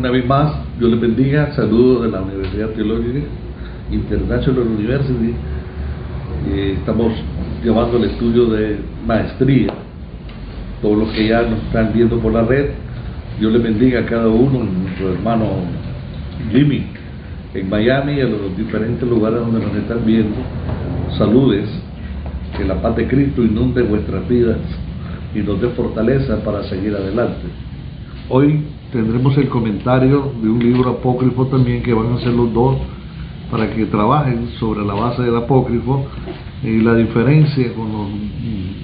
una vez más, Dios les bendiga. Saludos de la Universidad Teológica International University. Estamos llevando el estudio de maestría. Todos los que ya nos están viendo por la red, Dios les bendiga a cada uno, nuestro hermano Jimmy en Miami y en los diferentes lugares donde nos están viendo. Saludes, que la paz de Cristo inunde vuestras vidas y nos dé fortaleza para seguir adelante. Hoy tendremos el comentario de un libro apócrifo también, que van a ser los dos para que trabajen sobre la base del apócrifo y la diferencia con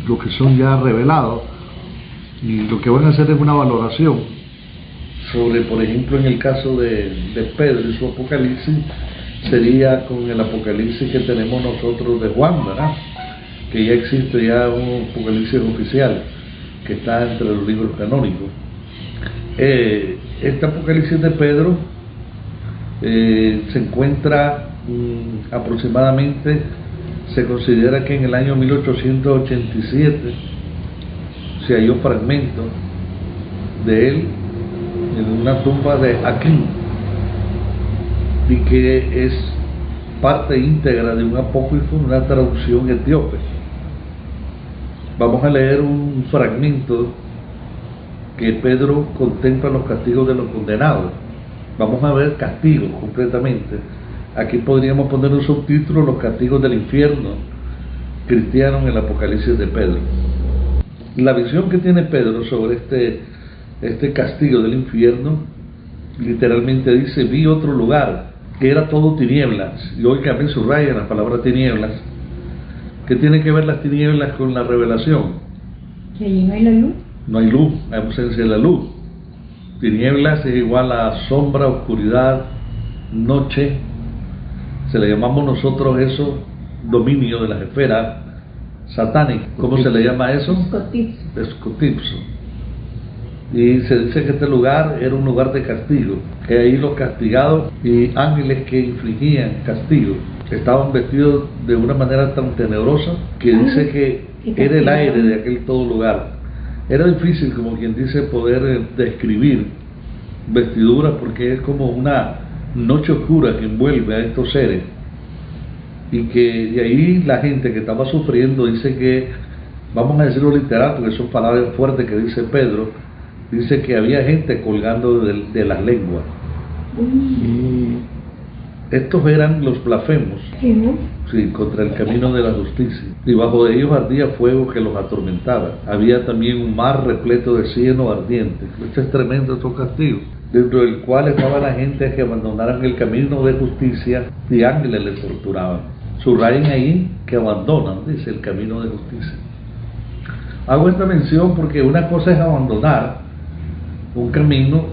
lo que son ya revelados, y lo que van a hacer es una valoración sobre, por ejemplo, en el caso de Pedro y su apocalipsis, sería con el apocalipsis que tenemos nosotros de Juan, ¿verdad? Que ya existe ya un apocalipsis oficial que está entre los libros canónicos. Este apocalipsis de Pedro se encuentra aproximadamente, se considera que en el año 1887 se halló fragmento de él en una tumba de Aquín, y que es parte íntegra de un apócrifo, una traducción etíope. Vamos a leer un fragmento que Pedro contempla los castigos de los condenados. Vamos a ver castigos concretamente. Aquí podríamos poner un subtítulo: los castigos del infierno cristiano en el Apocalipsis de Pedro. La visión que tiene Pedro sobre este castigo del infierno, literalmente dice: vi otro lugar que era todo tinieblas. Y hoy también subraya la palabra tinieblas. ¿Qué tiene que ver las tinieblas con la revelación? Que allí no hay la luz. No hay luz, hay ausencia de la luz. Tinieblas es igual a sombra, oscuridad, noche. Se le llamamos nosotros eso dominio de las esferas satánicas. ¿Cómo se le llama eso? Escotipso. Y se dice que este lugar era un lugar de castigo, que ahí los castigados y ángeles que infligían castigo estaban vestidos de una manera tan tenebrosa que dice que era el aire de aquel todo lugar. Era difícil, como quien dice, poder describir vestiduras, porque es como una noche oscura que envuelve a estos seres, y que de ahí la gente que estaba sufriendo dice que, vamos a decirlo literal porque son palabras fuertes que dice Pedro, dice que había gente colgando de las lenguas. Estos eran los blasfemos, sí, contra el camino de la justicia, y bajo de ellos ardía fuego que los atormentaba. Había también un mar repleto de cieno ardiente. Este es tremendo, estos castigos, dentro del cual estaba la gente que abandonaran el camino de justicia, y ángeles les torturaban. Subrayen ahí que abandonan, dice, el camino de justicia. Hago esta mención porque una cosa es abandonar un camino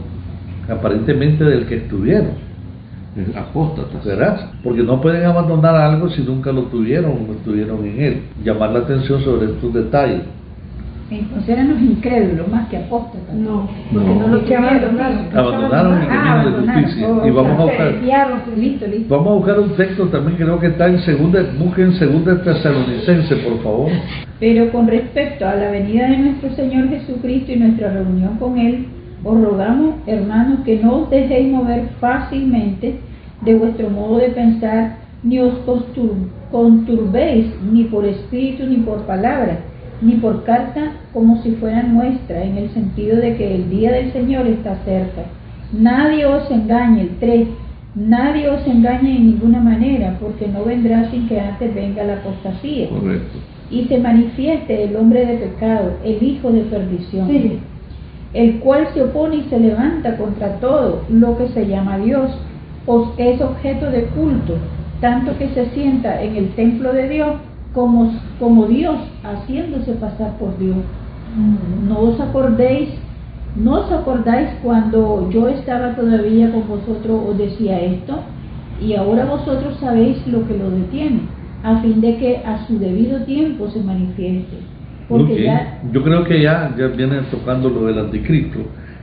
aparentemente del que estuvieron, apóstatas, ¿verdad? Porque no pueden abandonar algo si nunca lo tuvieron o no estuvieron en él. Llamar la atención sobre estos detalles. Entonces eran los incrédulos más que apóstatas. No, porque no lo que abandonaron el camino de justicia. Y vamos a buscar, vamos a buscar un texto también, creo que está en busquen segunda Tesalonicense, por favor. Pero con respecto a la venida de nuestro Señor Jesucristo y nuestra reunión con Él, os rogamos, hermanos, que no os dejéis mover fácilmente de vuestro modo de pensar, ni os conturbéis, ni por espíritu, ni por palabra, ni por carta, como si fuera nuestra, en el sentido de que el día del Señor está cerca. Nadie os engañe, nadie os engañe en ninguna manera, porque no vendrá sin que antes venga la apostasía. Correcto. Y se manifieste el hombre de pecado, el hijo de perdición, sí, el cual se opone y se levanta contra todo lo que se llama Dios, os es objeto de culto, tanto que se sienta en el templo de Dios como Dios, haciéndose pasar por Dios. No os acordáis cuando yo estaba todavía con vosotros, os decía esto, y ahora vosotros sabéis lo que lo detiene, a fin de que a su debido tiempo se manifieste. Porque okay. Yo creo que ya viene tocando lo del anticristo.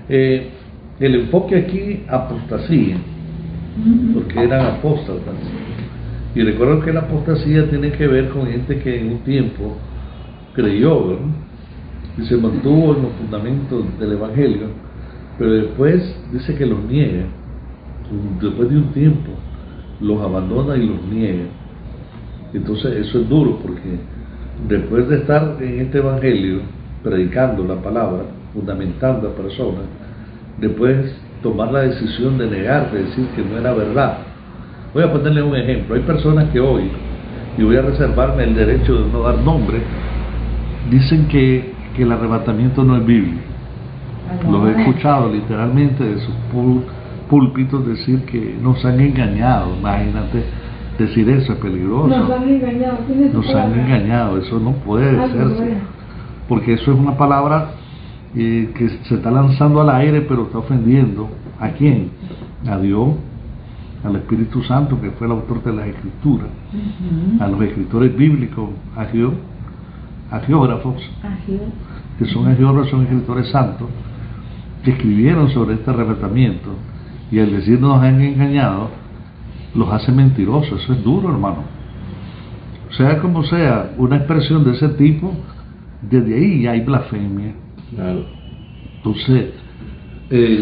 El enfoque aquí, apostasía, porque eran apóstatas. Y recuerdo que la apostasía tiene que ver con gente que en un tiempo creyó, ¿verdad? Y se mantuvo en los fundamentos del Evangelio, pero después dice que los niega, después de un tiempo los abandona y los niega. Entonces eso es duro, porque después de estar en este evangelio predicando la palabra, fundamentando a personas, después tomar la decisión de negar, de decir que no era verdad. Voy a ponerle un ejemplo. Hay personas que hoy, y voy a reservarme el derecho de no dar nombre, dicen que el arrebatamiento no es bíblico. Los he escuchado literalmente de sus púlpitos decir que nos han engañado. Imagínate, decir eso es peligroso. Nos han engañado. Nos han engañado, eso no puede hacerse, porque eso es una palabra que se está lanzando al aire, pero está ofendiendo ¿a quién? A Dios, al Espíritu Santo, que fue el autor de las Escrituras, a los escritores bíblicos, a geógrafos, que son geógrafos, son escritores santos, que escribieron sobre este arrebatamiento, y al decir nos han engañado, los hace mentirosos. Eso es duro, hermano. Sea como sea, una expresión de ese tipo, desde ahí ya hay blasfemia. Claro. Entonces,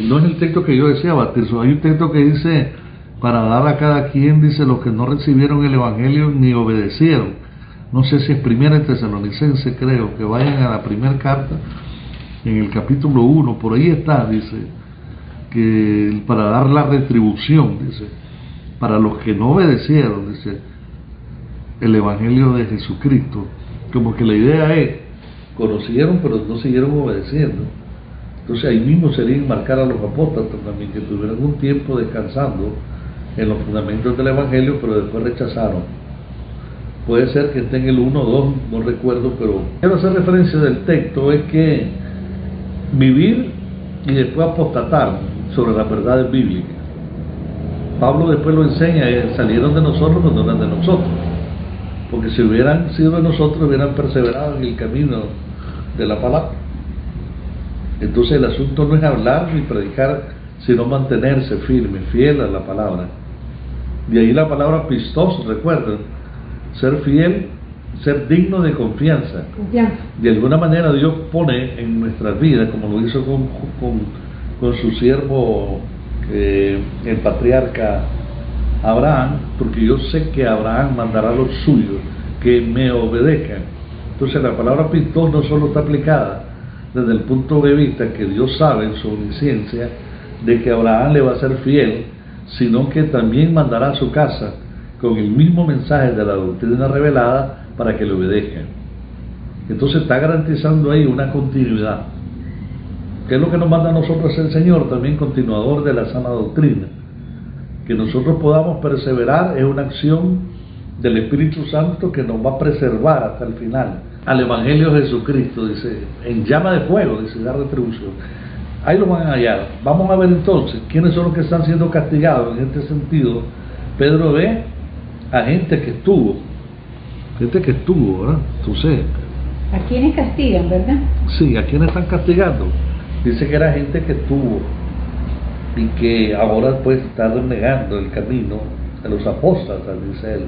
no es el texto que yo decía, Batirso. Hay un texto que dice, para dar a cada quien, dice, los que no recibieron el evangelio ni obedecieron. No sé si es 1 Tesalonicense, creo, que vayan a la primera carta, en el capítulo 1, por ahí está, dice, que para dar la retribución, dice, para los que no obedecieron, dice, el evangelio de Jesucristo. Como que la idea es, conocieron pero no siguieron obedeciendo. Entonces ahí mismo sería enmarcar a los apóstoles también, que tuvieron un tiempo descansando en los fundamentos del evangelio, pero después rechazaron. Puede ser que esté en el 1 o 2, no recuerdo, pero quiero hacer referencia del texto, es que vivir y después apostatar sobre las verdades bíblicas. Pablo después lo enseña, salieron de nosotros, pero no eran de nosotros, porque si hubieran sido de nosotros, hubieran perseverado en el camino de la palabra. Entonces el asunto no es hablar ni predicar, sino mantenerse firme, fiel a la palabra. De ahí la palabra pistos, recuerden, ser fiel, ser digno de confianza. De alguna manera Dios pone en nuestras vidas, como lo hizo con su siervo, el patriarca Abraham, porque yo sé que Abraham mandará a los suyos que me obedezcan. Entonces la palabra pistos no solo está aplicada desde el punto de vista que Dios sabe en su omnisciencia de que Abraham le va a ser fiel, sino que también mandará a su casa con el mismo mensaje de la doctrina revelada para que le obedezcan. Entonces está garantizando ahí una continuidad, que es lo que nos manda a nosotros el Señor, también continuador de la sana doctrina. Que nosotros podamos perseverar es una acción del Espíritu Santo que nos va a preservar hasta el final. Al Evangelio de Jesucristo, dice, en llama de fuego, dice, da retribución. Ahí lo van a hallar. Vamos a ver entonces quiénes son los que están siendo castigados en este sentido. Pedro ve a gente que estuvo, ¿verdad? Entonces, ¿a quiénes castigan, verdad? Sí, ¿a quiénes están castigando? Dice que era gente que estuvo y que ahora pues está renegando el camino de los apóstatas, dice él.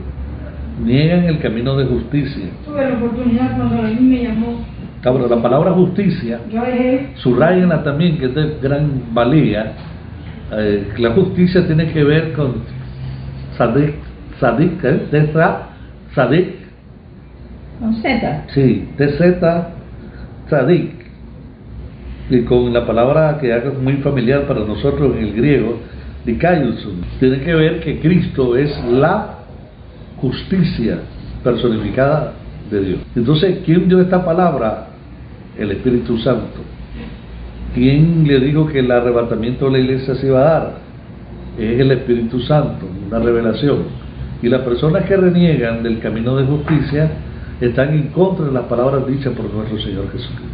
Niegan el camino de justicia. Tuve la oportunidad cuando a mí me llamó. Ahora, la palabra justicia, subrayenla también, que es de gran valía. La justicia tiene que ver con sadik, sadik. Con Z. Sí, TZ, sadik. Y con la palabra que es muy familiar para nosotros en el griego, dikaiousun, tiene que ver que Cristo es la justicia personificada de Dios. Entonces, ¿quién dio esta palabra? El Espíritu Santo. ¿Quién le dijo que el arrebatamiento de la iglesia se iba a dar? Es el Espíritu Santo, una revelación. Y las personas que reniegan del camino de justicia están en contra de las palabras dichas por nuestro Señor Jesucristo.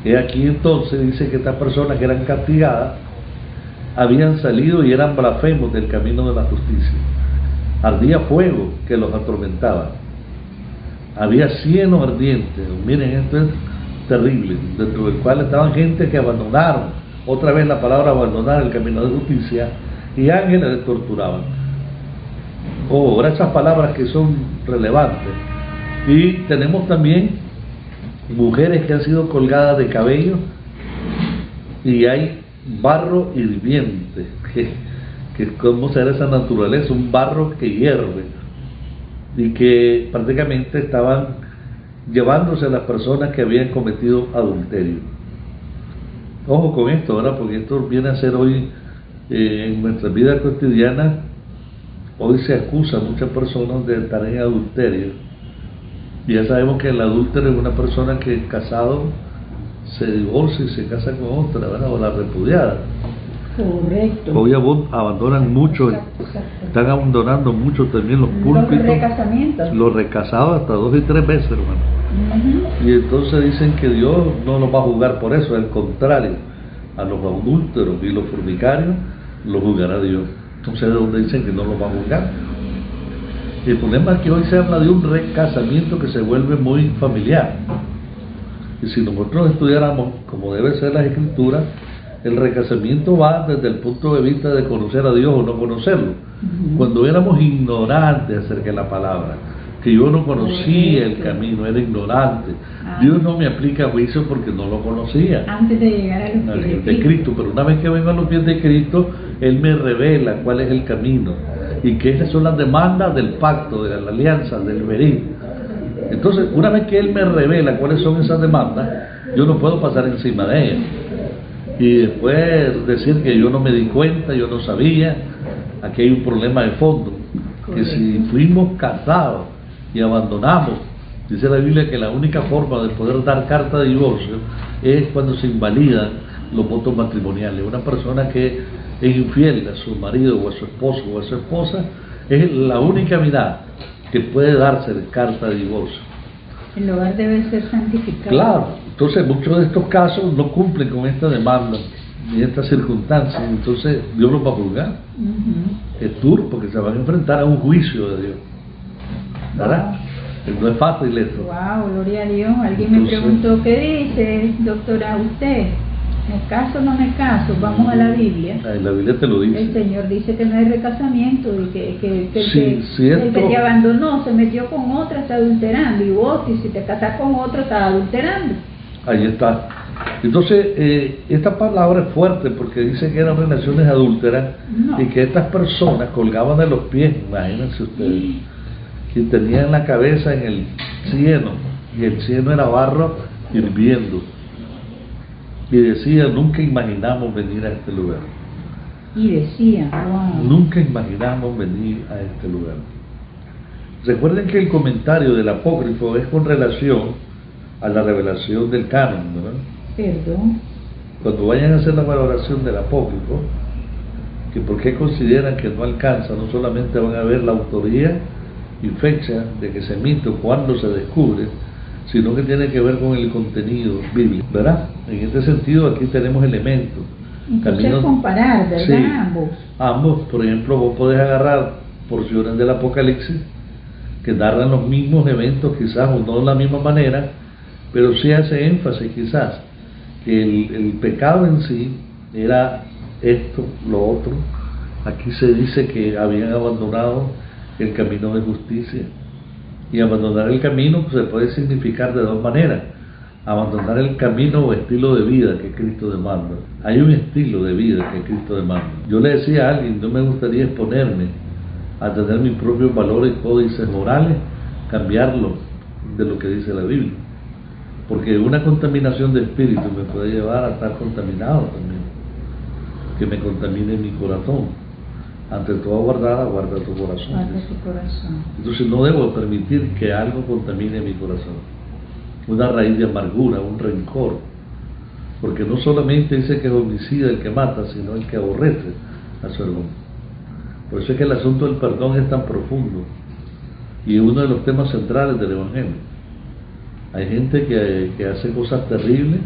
Y aquí entonces dice que estas personas que eran castigadas habían salido y eran blasfemos del camino de la justicia. Ardía fuego que los atormentaba. Había cieno ardiente. Miren, esto es terrible, dentro del cual estaban gente que abandonaron, otra vez la palabra abandonar el camino de justicia, y ángeles les torturaban. Ahora esas palabras que son relevantes. Y tenemos también mujeres que han sido colgadas de cabello, y hay barro hirviente, que cómo será esa naturaleza, un barro que hierve, y que prácticamente estaban llevándose a las personas que habían cometido adulterio. Ojo con esto, ¿verdad? Porque esto viene a ser hoy, en nuestra vida cotidiana, hoy se acusa a muchas personas de estar en adulterio. Y ya sabemos que el adúltero es una persona que casado se divorcia y se casa con otra, ¿verdad? O la repudiada. Correcto. Hoy abandonan mucho, están abandonando mucho también los púlpitos. Los recasamientos. Los recasados hasta 2 y 3 veces, hermano. Ujú. Y entonces dicen que Dios no los va a juzgar por eso, al contrario, a los adúlteros y los fornicarios los juzgará Dios. Entonces es donde dicen que no los va a juzgar. Y el problema es que hoy se habla de un recasamiento que se vuelve muy familiar. Y si nosotros estudiáramos como debe ser las escrituras, el recasamiento va desde el punto de vista de conocer a Dios o no conocerlo. Cuando éramos ignorantes acerca de la palabra, que yo no conocía el camino, era ignorante. Dios no me aplica juicio porque no lo conocía. Antes de llegar a los pies de Cristo, pero una vez que vengo a los pies de Cristo, Él me revela cuál es el camino y que esas son las demandas del pacto, de la alianza, del verín. Entonces, una vez que Él me revela cuáles son esas demandas, yo no puedo pasar encima de ellas. Y después decir que yo no me di cuenta, yo no sabía. Aquí hay un problema de fondo, que si fuimos casados y abandonamos, dice la Biblia que la única forma de poder dar carta de divorcio es cuando se invalidan los votos matrimoniales. Una persona que es infiel a su marido o a su esposo o a su esposa, es la única mirada que puede darse de carta de divorcio. El hogar debe ser santificado. Claro, entonces muchos de estos casos no cumplen con esta demanda y estas circunstancias, entonces Dios los va a juzgar. Es duro porque se van a enfrentar a un juicio de Dios, ¿verdad? No es fácil esto. Wow, gloria a Dios. Alguien me Entonces, preguntó, ¿qué dice, doctora, usted? ¿Me caso o no me caso? Vamos a la Biblia. La Biblia te lo dice. El Señor dice que no hay recasamiento y que Sí, el que esto- te abandonó, se metió con otra, está adulterando. Y vos, si te casas con otro, estás adulterando. Ahí está. Entonces, esta palabra es fuerte porque dice que eran relaciones adúlteras No. y que estas personas colgaban de los pies, imagínense ustedes, y tenían la cabeza en el cieno, y el cieno era barro hirviendo. Y decía, nunca imaginamos venir a este lugar. Y decía, wow. Nunca imaginamos venir a este lugar. Recuerden que el comentario del apócrifo es con relación a la revelación del canon, ¿verdad? Perdón. Cuando vayan a hacer la valoración del apócrifo, que por qué consideran que no alcanza, no solamente van a ver la autoría y fecha de que se emite o cuándo se descubre, sino que tiene que ver con el contenido bíblico, ¿verdad? En este sentido aquí tenemos elementos. Entonces comparar, ¿verdad? Sí, Ambos. ambos, por ejemplo, vos podés agarrar porciones del Apocalipsis que narran los mismos eventos, quizás o no de la misma manera, pero sí hace énfasis quizás que el pecado en sí era esto, lo otro. Aquí se dice que habían abandonado el camino de justicia, y abandonar el camino pues, se puede significar de dos maneras: abandonar el camino o estilo de vida que Cristo demanda. Hay un estilo de vida que Cristo demanda. Yo le decía a alguien, no me gustaría exponerme a tener mis propios valores, códices morales, cambiarlos de lo que dice la Biblia, porque una contaminación de espíritu me puede llevar a estar contaminado también, que me contamine mi corazón. Ante toda guardada, guarda tu corazón. Guarda tu corazón. Entonces no debo permitir que algo contamine mi corazón, una raíz de amargura, un rencor, porque no solamente dice que es homicida el que mata, sino el que aborrece a su hermano. Por eso es que el asunto del perdón es tan profundo y es uno de los temas centrales del Evangelio. Hay gente que hace cosas terribles,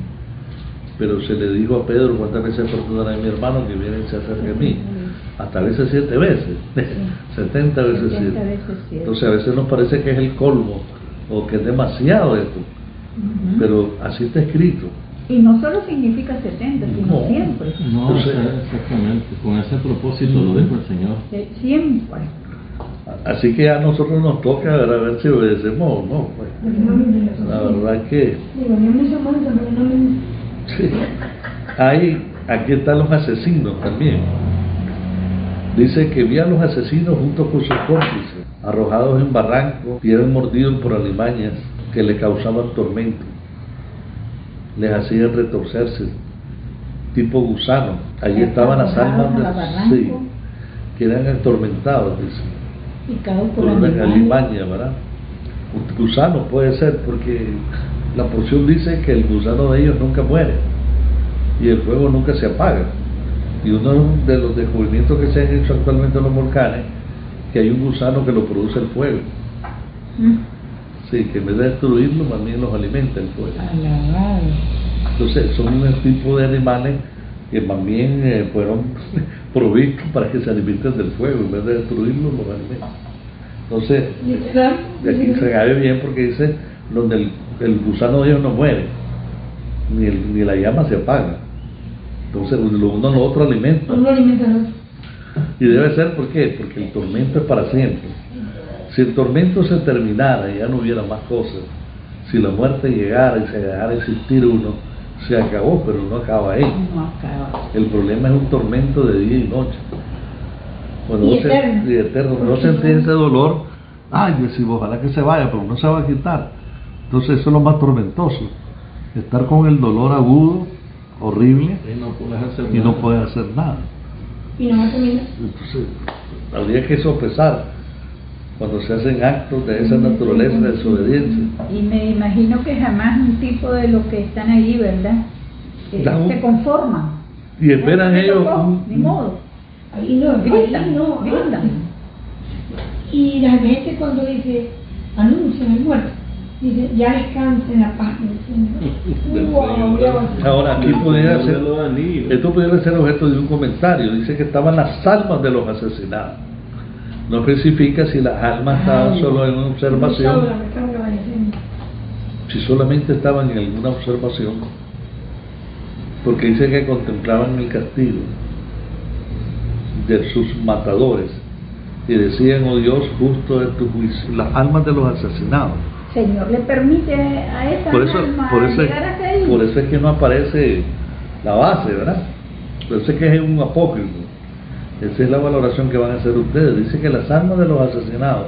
pero se le dijo a Pedro, ¿cuántas veces perdonaré a mi hermano que viene y se acerca a mí? Hasta a veces 7 veces, 70 veces 7. Entonces a veces nos parece que es el colmo o que es demasiado esto, pero así está escrito. Y no solo significa 70, sino No. siempre. No, Entonces, exactamente, con ese propósito lo dijo el Señor. Siempre. Así que a nosotros nos toca a ver si obedecemos o no. Pues. La verdad que Digo, ni un mismo momento, pero no me... sí, hay aquí están los asesinos también. Dice que vi a los asesinos junto con sus cómplices, arrojados en barrancos y eran mordidos por alimañas que le causaban tormento. Les hacían retorcerse, tipo gusano. Allí estaban las almas sí, que eran atormentados, dice. Picados por una alimaña, ¿verdad? Un gusano puede ser, porque la porción dice que el gusano de ellos nunca muere y el fuego nunca se apaga. Y uno de los descubrimientos que se han hecho actualmente en los volcanes, que hay un gusano que lo produce el fuego. Sí, que en vez de destruirlo, más bien los alimenta el fuego. Alabado. Entonces, son un tipo de animales que más bien fueron provistos para que se alimenten del fuego, en vez de destruirlo, los alimentan. Entonces, de aquí se cae bien porque dice, donde el gusano de ellos no muere, ni la llama se apaga. Entonces, uno lo otro alimenta. Uno alimenta al otro. Y debe ser, ¿por qué? Porque el tormento es para siempre. Si el tormento se terminara y ya no hubiera más cosas, si la muerte llegara y se dejara de existir uno, se acabó, pero no acaba ahí. No acaba. El problema es un tormento de día y noche. Cuando Y no eterno. y eterno. No sentir ese dolor, ay, decimos, ojalá que se vaya, pero no se va a quitar. Entonces eso es lo más tormentoso. Estar con el dolor agudo, horrible, y no puedes hacer nada. Y no va a terminar. Entonces, habría que sopesar cuando se hacen actos de esa naturaleza de desobediencia. Y me imagino que jamás un tipo de los que están ahí, ¿verdad? Se conforman. Y esperan Me ellos tocó, un- ni modo. Ahí no, Gritan, ahí no. gritan. Y la gente cuando dice, anuncian el muerto, dice, ya descansen la paz del Señor. Wow, ya. Ahora, aquí pudiera ser, Lo dan libre. esto pudiera ser objeto de un comentario. Dice que estaban las almas de los asesinados. No especifica si las almas estaban solo en una observación, si solamente estaban en alguna observación, porque dice que contemplaban el castigo de sus matadores y decían, oh Dios, justo es tu juicio. Las almas de los asesinados. Señor le permite a esa Por eso, alma por eso, llegar hasta ahí. por eso es que no aparece la base, ¿verdad? Por eso es que es un apócrifo. Esa es la valoración que van a hacer ustedes. Dice que las almas de los asesinados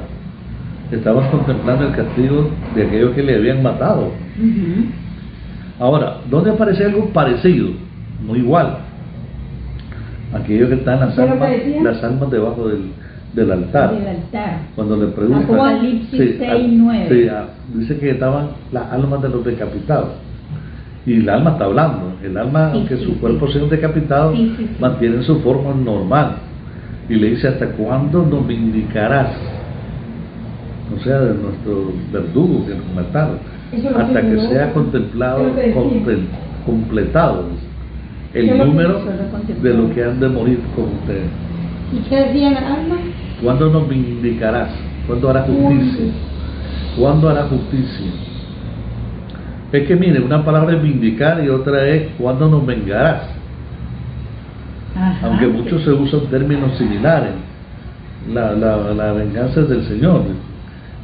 estaban contemplando el castigo de aquellos que le habían matado. Ujú. Ahora, ¿dónde aparece algo parecido? No igual. Aquellos que están ¿Qué es lo que decía? las almas debajo del altar. Del altar. Cuando le preguntan, Apocalipsis 6:9. dice que estaban las almas de los decapitados. Y el alma está hablando. El alma, Sí, aunque sí, sus sí. cuerpos sean decapitados, Sí. mantienen su forma normal. Y le dice, ¿hasta cuándo nos vindicarás? O sea, de nuestro verdugo que nos mataron. Eso es lo Hasta que yo- sea contemplado, eso es lo que decía. completado el Eso es lo que- número eso es lo de contemplado. lo que han de morir con ustedes. ¿Y qué decía la alma? ¿Cuándo nos vindicarás? ¿Cuándo harás justicia? ¿Cuándo harás justicia? Es que mire, una palabra es vindicar y otra es ¿cuándo nos vengarás? Ajá. Aunque muchos se usan términos similares. La venganza es del Señor,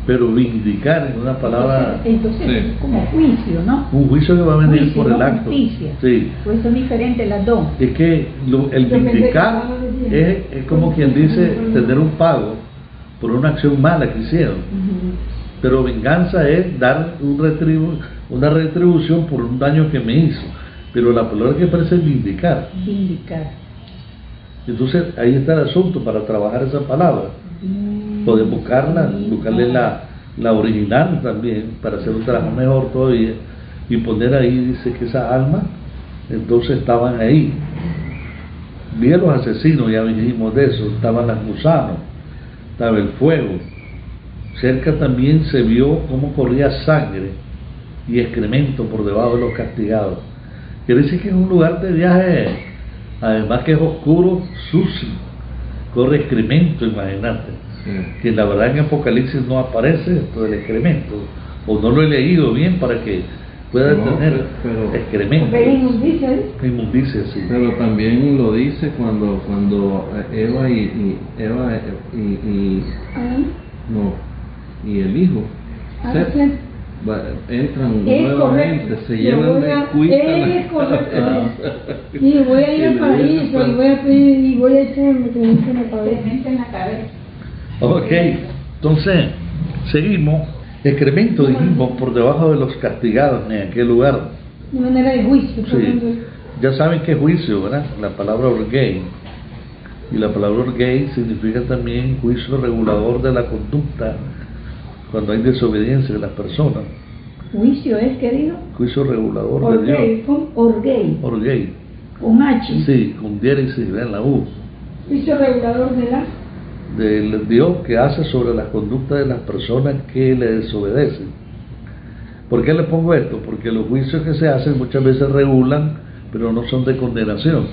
pero vindicar es una palabra, Entonces Sí. es como juicio, ¿no? un juicio que va a venir Juicio, por el no acto. justicia. Sí. Pues son diferentes las dos. Es que el Yo pensé vindicar que estaba es como quien dice tener un pago por una acción mala que hicieron. Ujú. Pero venganza es dar una retribución por un daño que me hizo. Pero la palabra que aparece es vindicar. Vindicar. Entonces ahí está el asunto para trabajar esa palabra. Podemos buscarle la original también para hacer un trabajo mejor todavía y poner ahí, dice que esas almas entonces estaban ahí. Vi a los asesinos, ya dijimos de eso, estaban las gusanos, estaba el fuego. Cerca también se vio cómo corría sangre y excremento por debajo de los castigados. Quiere decir que es un lugar de viaje, además que es oscuro, sucio, corre excremento, imagínate. Sí. Que la verdad en Apocalipsis no aparece esto del excremento, o no lo he leído bien para que pueda No, tener pero- excremento, Porque ahí nos dice, inmundicia, sí. Pero también lo dice cuando Eva y ah, no, y el hijo ah, Seth, sí. entran Es nuevamente, correcto. se Yo llenan voy de a- cuita. es correcto. Y voy a ir al paraíso y voy a pedir y voy a echarme cemento en la cabeza. Cemento en la cabeza. Ok, entonces, seguimos. Excremento, dijimos, por debajo de los castigados en aquel lugar. De manera de juicio. por Sí. ejemplo. Ya saben que es juicio, ¿verdad? La palabra orgei. Y la palabra orgei significa también juicio regulador de la conducta cuando hay desobediencia de las personas. Juicio es, querido. Juicio regulador de Dios. Orgei, con orgei, Orgei. con H. Sí, con diéresis, vean la U. Juicio regulador de la. Del Dios que hace sobre las conductas de las personas que le desobedecen. ¿Por qué le pongo esto? Porque los juicios que se hacen muchas veces regulan, pero no son de condenación.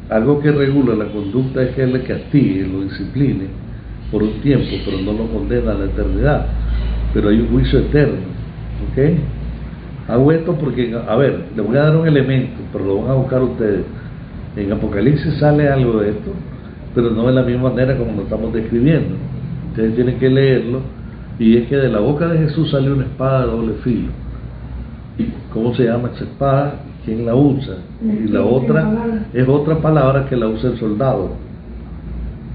Algo que regula la conducta es que Él le castigue, lo discipline por un tiempo, pero no lo condena a la eternidad. Pero hay un juicio eterno, ¿ok? Hago esto porque, a ver, les voy a dar un elemento, pero lo van a buscar ustedes. En Apocalipsis sale algo de esto, pero no de la misma manera como lo estamos describiendo. Ustedes tienen que leerlo, y es que de la boca de Jesús sale una espada de doble filo. ¿Cómo se llama esa espada? ¿Quién la usa? Y la otra es otra palabra que la usa el soldado.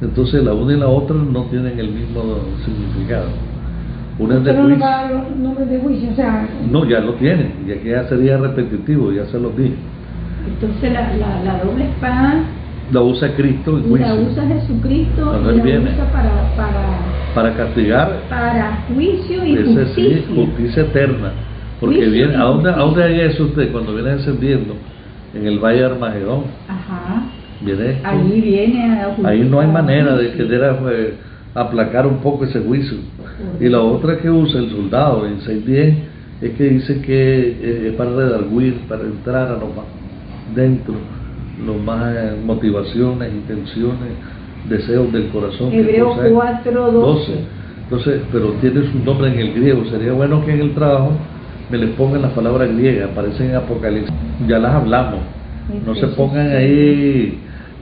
Entonces la una y la otra no tienen el mismo significado. Una es de Pero no juicio. va a dar los nombres de juicio, o sea. No, ya lo tienen, ya que ya sería repetitivo, ya se los dije. Entonces la doble espada La usa Cristo en la juicio, usa Jesucristo Cuando y Él la viene. usa para castigar. para juicio y Ese justicia. sí, justicia eterna. Porque Juicio viene, y ¿a dónde justicia. hay eso usted cuando viene descendiendo? En el valle de Armagedón. Ajá. Viene, Ahí viene a ahí no hay a manera de juicio. querer aplacar un poco ese juicio. Y la otra que usa el soldado en 6:10 es que dice que es para redarguir, para entrar a lo más dentro, lo más motivaciones, intenciones, deseos del corazón. que Hebreo posee. 4:12. Entonces, pero tiene su nombre en el griego. Sería bueno que en el trabajo me les pongan las palabras griegas, aparecen en Apocalipsis. Ya las hablamos. No se pongan ahí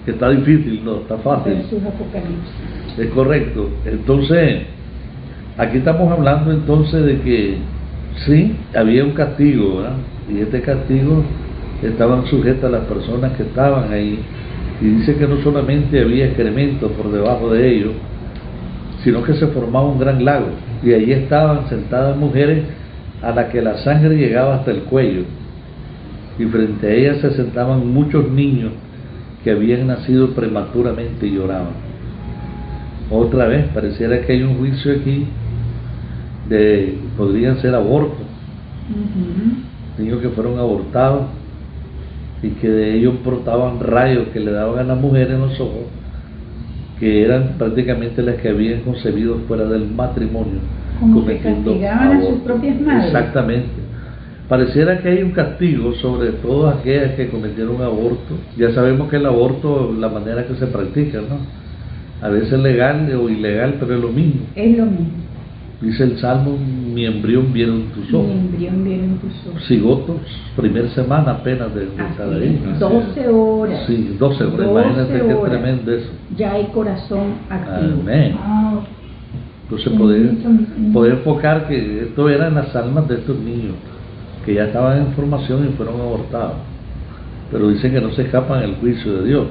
que está difícil, no, está fácil. Versus Apocalipsis. Es correcto. Entonces, aquí estamos hablando entonces de que sí, había un castigo, ¿verdad? Y este castigo estaban sujetas a las personas que estaban ahí. Y dice que no solamente había excremento por debajo de ellos, sino que se formaba un gran lago. Y allí estaban sentadas mujeres a las que la sangre llegaba hasta el cuello. Y frente a ellas se sentaban muchos niños que habían nacido prematuramente y lloraban. Otra vez, pareciera que hay un juicio aquí de, podrían ser abortos, Ujú. niños que fueron abortados y que de ellos brotaban rayos que le daban a las mujeres en los ojos, que eran prácticamente las que habían concebido fuera del matrimonio, Como que cometiendo castigaban a sus aborto. propias madres. Exactamente. Pareciera que hay un castigo sobre todas aquellas que cometieron aborto. Ya sabemos que el aborto, la manera que se practica, ¿no? A veces legal o ilegal, pero es lo mismo. Es lo mismo. Dice el Salmo, mi embrión vieron tus Mi ojos. embrión viene en tus ojos. Cigotos, primer semana apenas de estar Así ahí. es, 12 horas. Sí, 12 horas, 12 imagínate qué horas. tremendo eso. Ya hay corazón activo. Amén. Ah, Entonces poder enfocar que esto eran las almas de estos niños que ya estaban en formación y fueron abortados, pero dicen que no se escapan del juicio de Dios.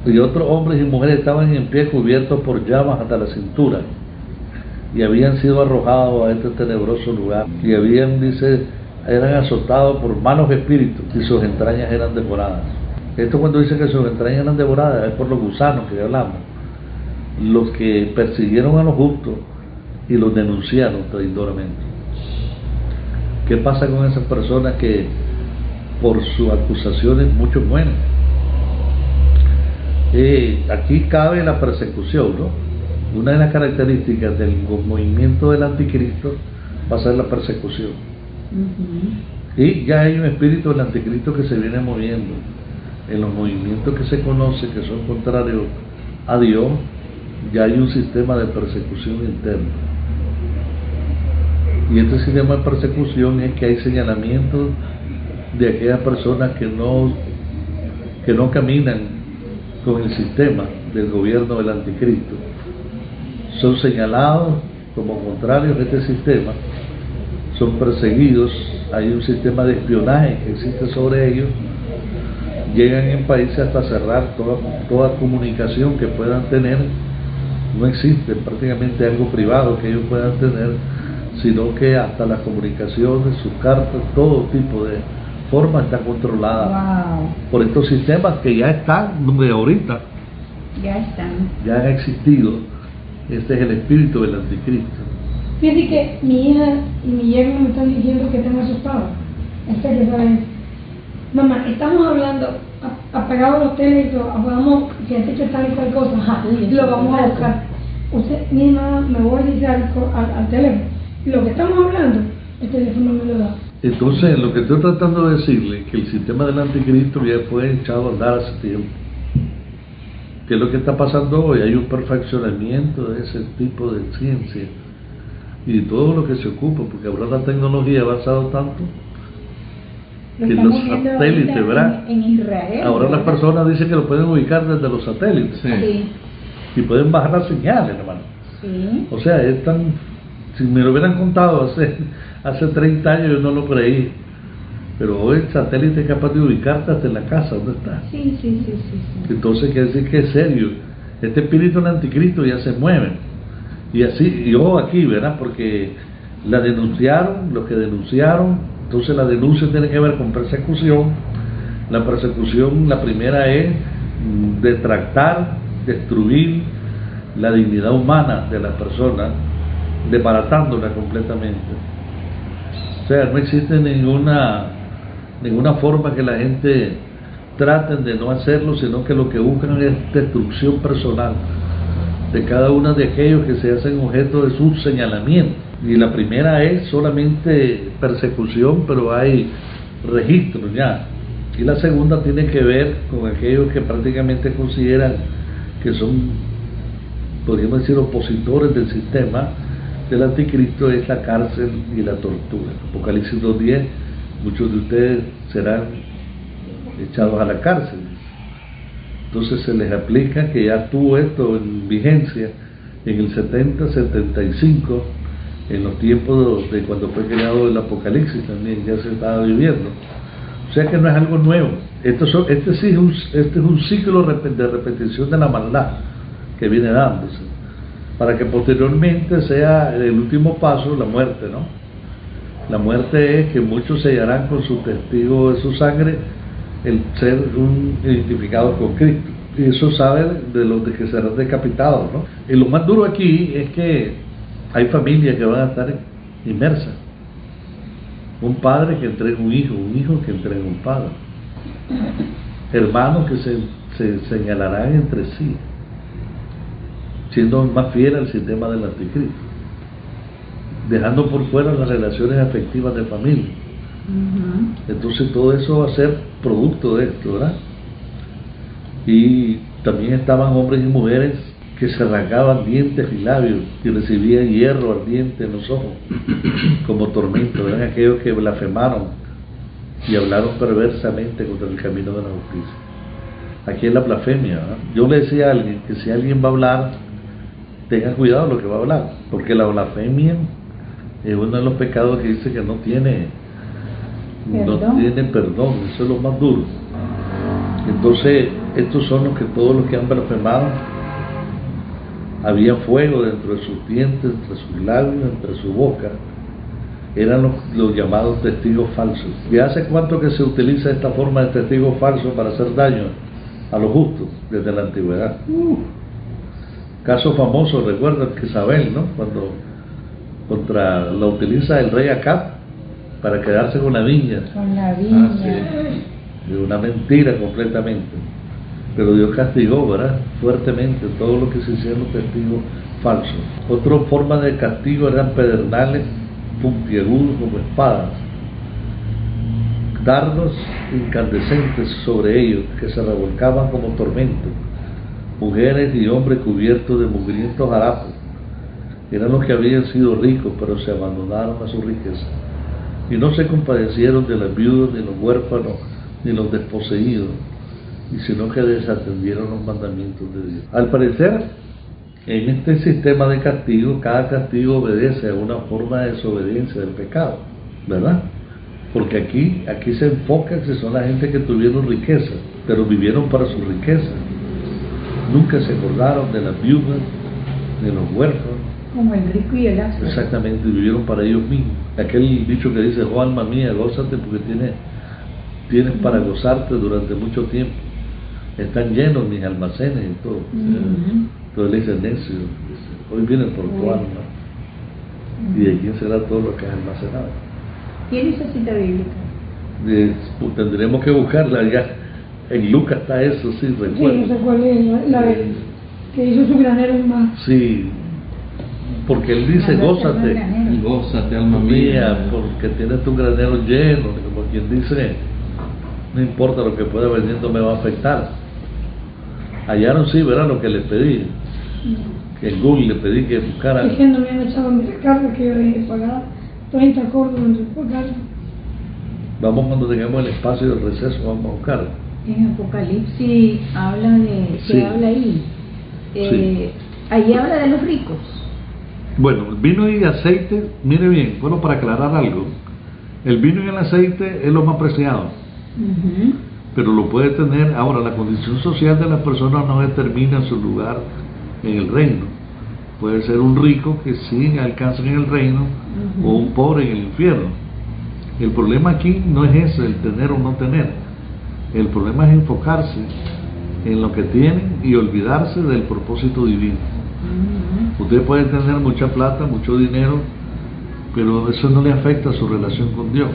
Y otros hombres y mujeres estaban en pie cubiertos por llamas hasta la cintura y habían sido arrojados a este tenebroso lugar y habían, dice, eran azotados por malos espíritus y sus entrañas eran devoradas. Esto cuando dice que sus entrañas eran devoradas es por los gusanos que hablamos, los que persiguieron a los justos y los denunciaron traidoramente. ¿Qué pasa con esas personas que por sus acusaciones muchos mueren? Aquí cabe la persecución, ¿no? Una de las características del movimiento del anticristo va a ser la persecución. Ujú. Y ya hay un espíritu del anticristo que se viene moviendo en los movimientos que se conocen que son contrarios a Dios. Ya hay un sistema de persecución interna. Y este sistema de persecución es que hay señalamientos de aquellas personas que no caminan con el sistema del gobierno del anticristo. Son señalados como contrarios a este sistema, son perseguidos, hay un sistema de espionaje que existe sobre ellos, llegan en países hasta cerrar toda comunicación que puedan tener, no existe prácticamente algo privado que ellos puedan tener, sino que hasta las comunicaciones, sus cartas, todo tipo de forma está controlada por estos sistemas que ya están de ahorita, ya han existido. Este es el espíritu del anticristo. Fíjate que mi hija y mi yerno me están diciendo que están asustados. Hasta que saben, mamá, estamos hablando, apagados los teléfonos, vamos, si has hecho tal y tal cosa, ajá, lo vamos a buscar. Usted misma me voy a decir al teléfono. Lo que estamos hablando, el teléfono me lo da. Entonces, lo que estoy tratando de decirle es que el sistema del anticristo ya fue echado a andar hace tiempo. ¿Qué es lo que está pasando hoy? Hay un perfeccionamiento de ese tipo de ciencia y todo lo que se ocupa, porque ahora la tecnología ha avanzado tanto que los satélites, ¿verdad? En Israel. Ahora las personas dicen que lo pueden ubicar desde los satélites. Sí. Y pueden bajar las señales, hermano. Sí. O sea, es tan... Si me lo hubieran contado hace 30 años yo no lo creí. Pero hoy el satélite es capaz de ubicarte hasta en la casa donde estás. Sí. Entonces quiere decir que es serio. Este espíritu del anticristo ya se mueve. Y así, y ojo aquí, ¿verdad? Porque la denunciaron, los que denunciaron, entonces la denuncia tiene que ver con persecución. La persecución, la primera es detractar, destruir la dignidad humana de la persona, desbaratándola completamente. O sea, no existe ninguna forma que la gente traten de no hacerlo, sino que lo que buscan es destrucción personal de cada uno de aquellos que se hacen objeto de su señalamiento. Y la primera es solamente persecución, pero hay registros ya. Y la segunda tiene que ver con aquellos que prácticamente consideran que son, podríamos decir, opositores del sistema del anticristo, es la cárcel y la tortura. Apocalipsis 2:10, muchos de ustedes serán echados a la cárcel. Entonces se les aplica que ya tuvo esto en vigencia en el 70-75, en los tiempos de cuando fue creado el Apocalipsis también, ya se estaba viviendo. O sea que no es algo nuevo. Este es un ciclo de repetición de la maldad que viene dándose, para que posteriormente sea el último paso, la muerte, ¿no? La muerte es que muchos sellarán con su testigo de su sangre el ser identificado con Cristo. Y eso sabe de los de que serán decapitados, ¿no? Y lo más duro aquí es que hay familias que van a estar inmersas. Un padre que entrega un hijo que entrega un padre. Hermanos que se señalarán entre sí, siendo más fiel al sistema del anticristo, dejando por fuera las relaciones afectivas de familia. Entonces todo eso va a ser producto de esto, ¿verdad? Y también estaban hombres y mujeres que se arrancaban dientes y labios y recibían hierro ardiente en los ojos como tormento. Eran aquellos que blasfemaron y hablaron perversamente contra el camino de la justicia. Aquí es la blasfemia, ¿verdad? Yo le decía a alguien que si alguien va a hablar, tenga cuidado lo que va a hablar, porque la blasfemia es uno de los pecados que dice que no tiene perdón. Eso es lo más duro. Entonces estos son los que todos los que han blasfemado, había fuego dentro de sus dientes, entre sus labios, entre su boca. Eran los llamados testigos falsos. ¿Y hace cuánto que se utiliza esta forma de testigo falso para hacer daño a los justos? Desde la antigüedad. Caso famoso, recuerdan que Isabel, ¿no? Cuando la utiliza el rey Acab para quedarse con la viña. Con la viña. Sí. De una mentira completamente. Pero Dios castigó, ¿verdad? Fuertemente todo lo que se hicieron testigos falsos. Otra forma de castigo eran pedernales puntiagudos como espadas, dardos incandescentes sobre ellos que se revolcaban como tormentos, mujeres y hombres cubiertos de mugrientos harapos. Eran los que habían sido ricos, pero se abandonaron a su riqueza y no se compadecieron de las viudas, ni los huérfanos, ni los desposeídos, y sino que desatendieron los mandamientos de Dios. Al parecer, En este sistema de castigo, cada castigo obedece a una forma de desobediencia del pecado, ¿verdad? Porque aquí se enfoca que son la gente que tuvieron riqueza, pero vivieron para su riqueza. Nunca se acordaron de las viudas, de los huérfanos. Como el rico y el Lázaro. Exactamente, vivieron para ellos mismos. Aquel dicho que dice, oh alma mía, gózate porque tienes para gozarte durante mucho tiempo. Están llenos mis almacenes y todo. Entonces le dice, necio, hoy vienen por tu alma. ¿Y de quién será todo lo que has almacenado? ¿Tiene esa cita bíblica? Pues, tendremos que buscarla ya. En Lucas está eso, sí, Sí, recuerdo. no sé cuál es, la que hizo su granero en más. Sí, porque él dice, gózate. Gózate, alma Mía, mía. porque tienes tu granero lleno, como quien dice, no importa lo que pueda venir, no me va a afectar. Hallaron sí, verán lo que les pedí, que en Google le pedí que buscara. Es que no me han echado mi recarga que yo dejé de pagar 30 córdobas por carga. Vamos cuando tengamos el espacio de receso, vamos a buscar. En Apocalipsis habla de, Sí. ¿qué habla ahí? Ahí habla de los ricos. Bueno, el vino y aceite, mire bien, bueno, para aclarar algo, el vino y el aceite es lo más preciado, pero lo puede tener. Ahora, la condición social de las personas no determina su lugar en el reino. Puede ser un rico que sí alcanza en el reino, o un pobre en el infierno. El problema aquí no es ese, el tener o no tener. El problema es enfocarse en lo que tienen y olvidarse del propósito divino. Usted puede tener mucha plata, mucho dinero, pero eso no le afecta a su relación con Dios,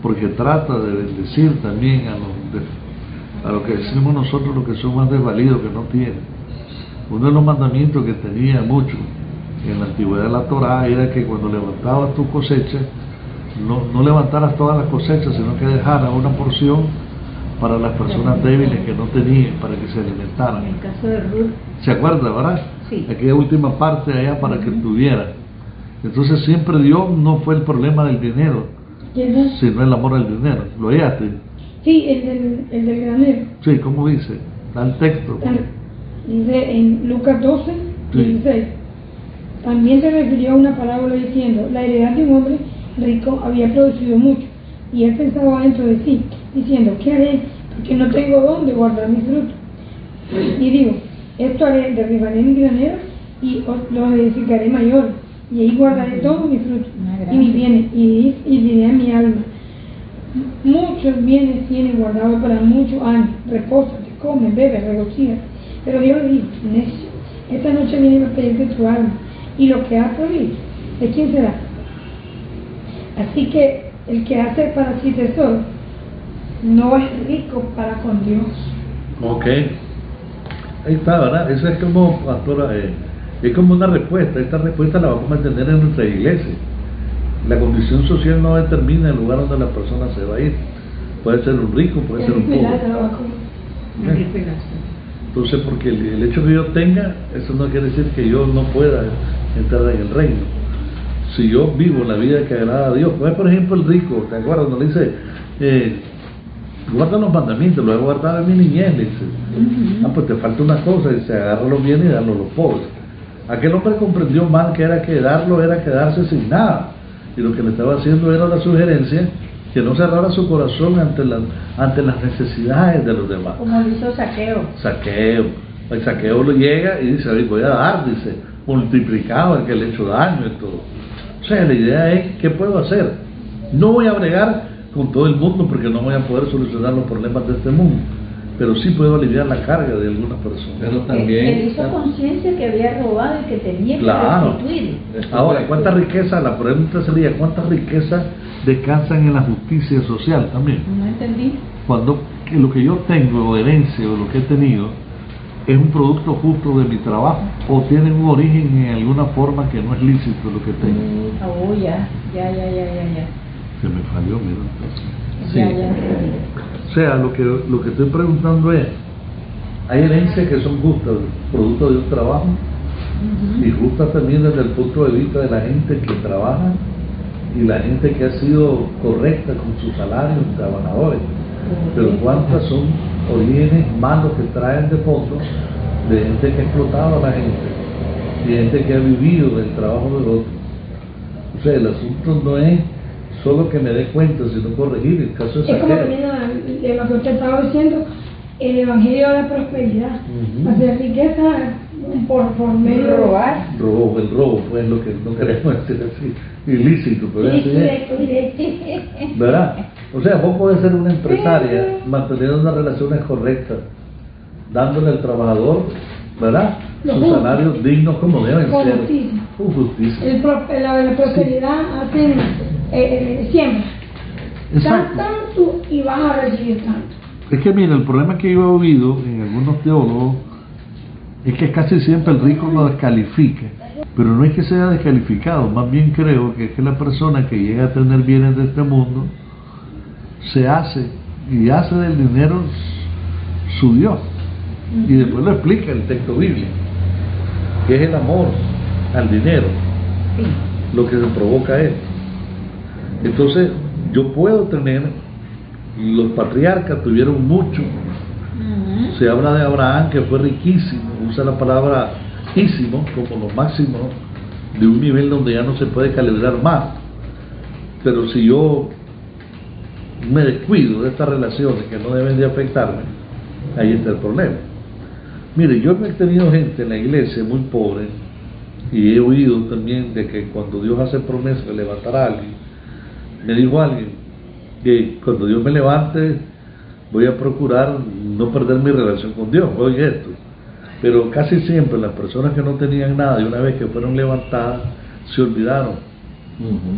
porque trata de bendecir también a lo que decimos nosotros, los que son más desvalidos, que no tienen. Uno de los mandamientos que tenía mucho en la antigüedad de la Torá era que cuando levantabas tu cosecha, no levantaras todas las cosechas, sino que dejaras una porción para las personas débiles que no tenían, para que se alimentaran. En el caso de Ruth, ¿Se acuerda, verdad? Sí. Aquella última parte allá para que tuviera. Entonces siempre Dios no fue el problema del dinero, ¿Quién es? sino el amor al dinero. ¿Lo hallaste? Sí, el del granero. Sí, ¿cómo dice? Da el texto. Dice en Lucas 12, Sí. 16. También se refirió a una parábola diciendo, la heredad de un hombre rico había producido mucho, y él pensaba dentro de sí, diciendo, ¿qué haré? Porque no tengo dónde guardar mis frutos. Y digo, esto haré, derribaré mi granero y los edificaré mayor, y ahí guardaré todos mis frutos y mis bienes, y diré a mi alma, muchos bienes tienes guardados para muchos años, repósate, come, bebe, regocija. Pero Dios le dijo, necio, esta noche viene a pedirte tu alma, y lo que has prohibido, ¿de quién será? Así que el que hace para sí tesoro no es rico para con Dios. Ok. Ahí está, ¿verdad? Eso es como, pastora, es como una respuesta. Esta respuesta la vamos a mantener en nuestra iglesia. La condición social no determina el lugar donde la persona se va a ir. Puede ser un rico, puede ser un pobre. el rico y Lázaro. Entonces, porque el hecho que yo tenga, eso no quiere decir que yo no pueda entrar en el reino. Si yo vivo la vida que agrada a Dios, pues por ejemplo el rico, ¿te acuerdas? Nos dice, guarda los mandamientos, lo he guardado en mi niñez, le dice. Pues te falta una cosa, dice, agarra los bienes y darlo a los pobres. Aquel hombre comprendió mal que era que darlo era quedarse sin nada, y lo que le estaba haciendo era la sugerencia que no cerrara su corazón ante las necesidades de los demás. Como lo hizo Saqueo. El saqueo lo llega y dice, voy a dar, dice, multiplicado al que le he hecho daño y todo. O sea, la idea es, ¿qué puedo hacer? No voy a bregar con todo el mundo porque no voy a poder solucionar los problemas de este mundo, pero sí puedo aliviar la carga de algunas personas. Pero también Él hizo conciencia que había robado y que tenía que restituir. Ahora, ¿cuánta riqueza? La pregunta sería, ¿cuántas riquezas descansan en la justicia social también? No entendí. Cuando lo que yo tengo, o herencia, o lo que he tenido, es un producto justo de mi trabajo, o tiene un origen en alguna forma que no es lícito lo que tengo. Oh, ya. Se me falló, mira, entonces. Ya entendí. O sea, lo que estoy preguntando es, hay herencias que son justas, producto de un trabajo, y justas también desde el punto de vista de la gente que trabaja y la gente que ha sido correcta con sus salarios, trabajadores. Pero cuántas son orígenes malos que traen de fondo de gente que ha explotado a la gente, y gente que ha vivido del trabajo del otro. O sea, el asunto no es solo que me dé cuenta, sino corregir. El caso es Es como Saqueo. también de lo que usted estaba diciendo, el evangelio de la prosperidad, hacer riqueza por medio de robar. El robo, pues lo que no queremos decir así, ilícito, pero así es. ¿Verdad? O sea, vos podés ser una empresaria manteniendo unas relaciones correctas, dándole al trabajador, ¿verdad? Lo Sus justo. salarios dignos como deben Con ser. justicia. Con justicia. La prosperidad hacen siembra. Exacto. Tanto y vas a recibir tanto. Es que mira, el problema que yo he oído en algunos teólogos es que casi siempre el rico lo descalifica, pero no es que sea descalificado, más bien creo que es que la persona que llega a tener bienes de este mundo se hace y hace del dinero su Dios, y después lo explica el texto bíblico, que es el amor al dinero Sí. lo que se provoca esto. Entonces yo puedo tener, los patriarcas tuvieron mucho. Se habla de Abraham, que fue riquísimo, usa la palabra ísimo como lo máximo de un nivel donde ya no se puede calibrar más. Pero si yo me descuido de estas relaciones que no deben de afectarme, ahí está el problema. Mire, yo he tenido gente en la iglesia muy pobre, y he oído también de que cuando Dios hace promesa de levantar a alguien, me dijo alguien que cuando Dios me levante voy a procurar no perder mi relación con Dios. Oye esto, pero casi siempre las personas que no tenían nada y una vez que fueron levantadas se olvidaron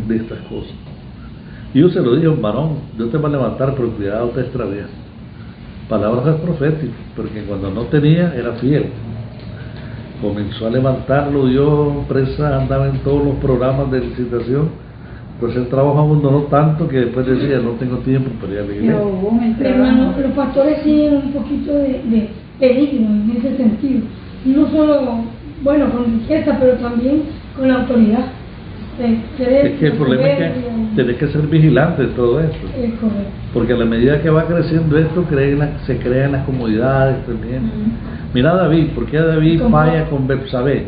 de estas cosas. Y yo se lo dije a un varón: Dios te va a levantar, pero cuidado, te extravías. Palabras proféticas, porque cuando no tenía era fiel. Comenzó a levantarlo, Dios, empresa, andaba en todos los programas de licitación. Entonces el trabajo abundó tanto que después decía: no tengo tiempo para ir a la iglesia. Pero hubo un Pero, hermano, los pastores tienen un poquito de peligro en ese sentido. No solo, bueno, con riqueza, pero también con la autoridad. Es que el problema es que tenés que ser vigilante de todo esto. Es correcto. Porque a la medida que va creciendo esto, se crean las comodidades también. Mira a David, ¿por qué David falla con Betsabé?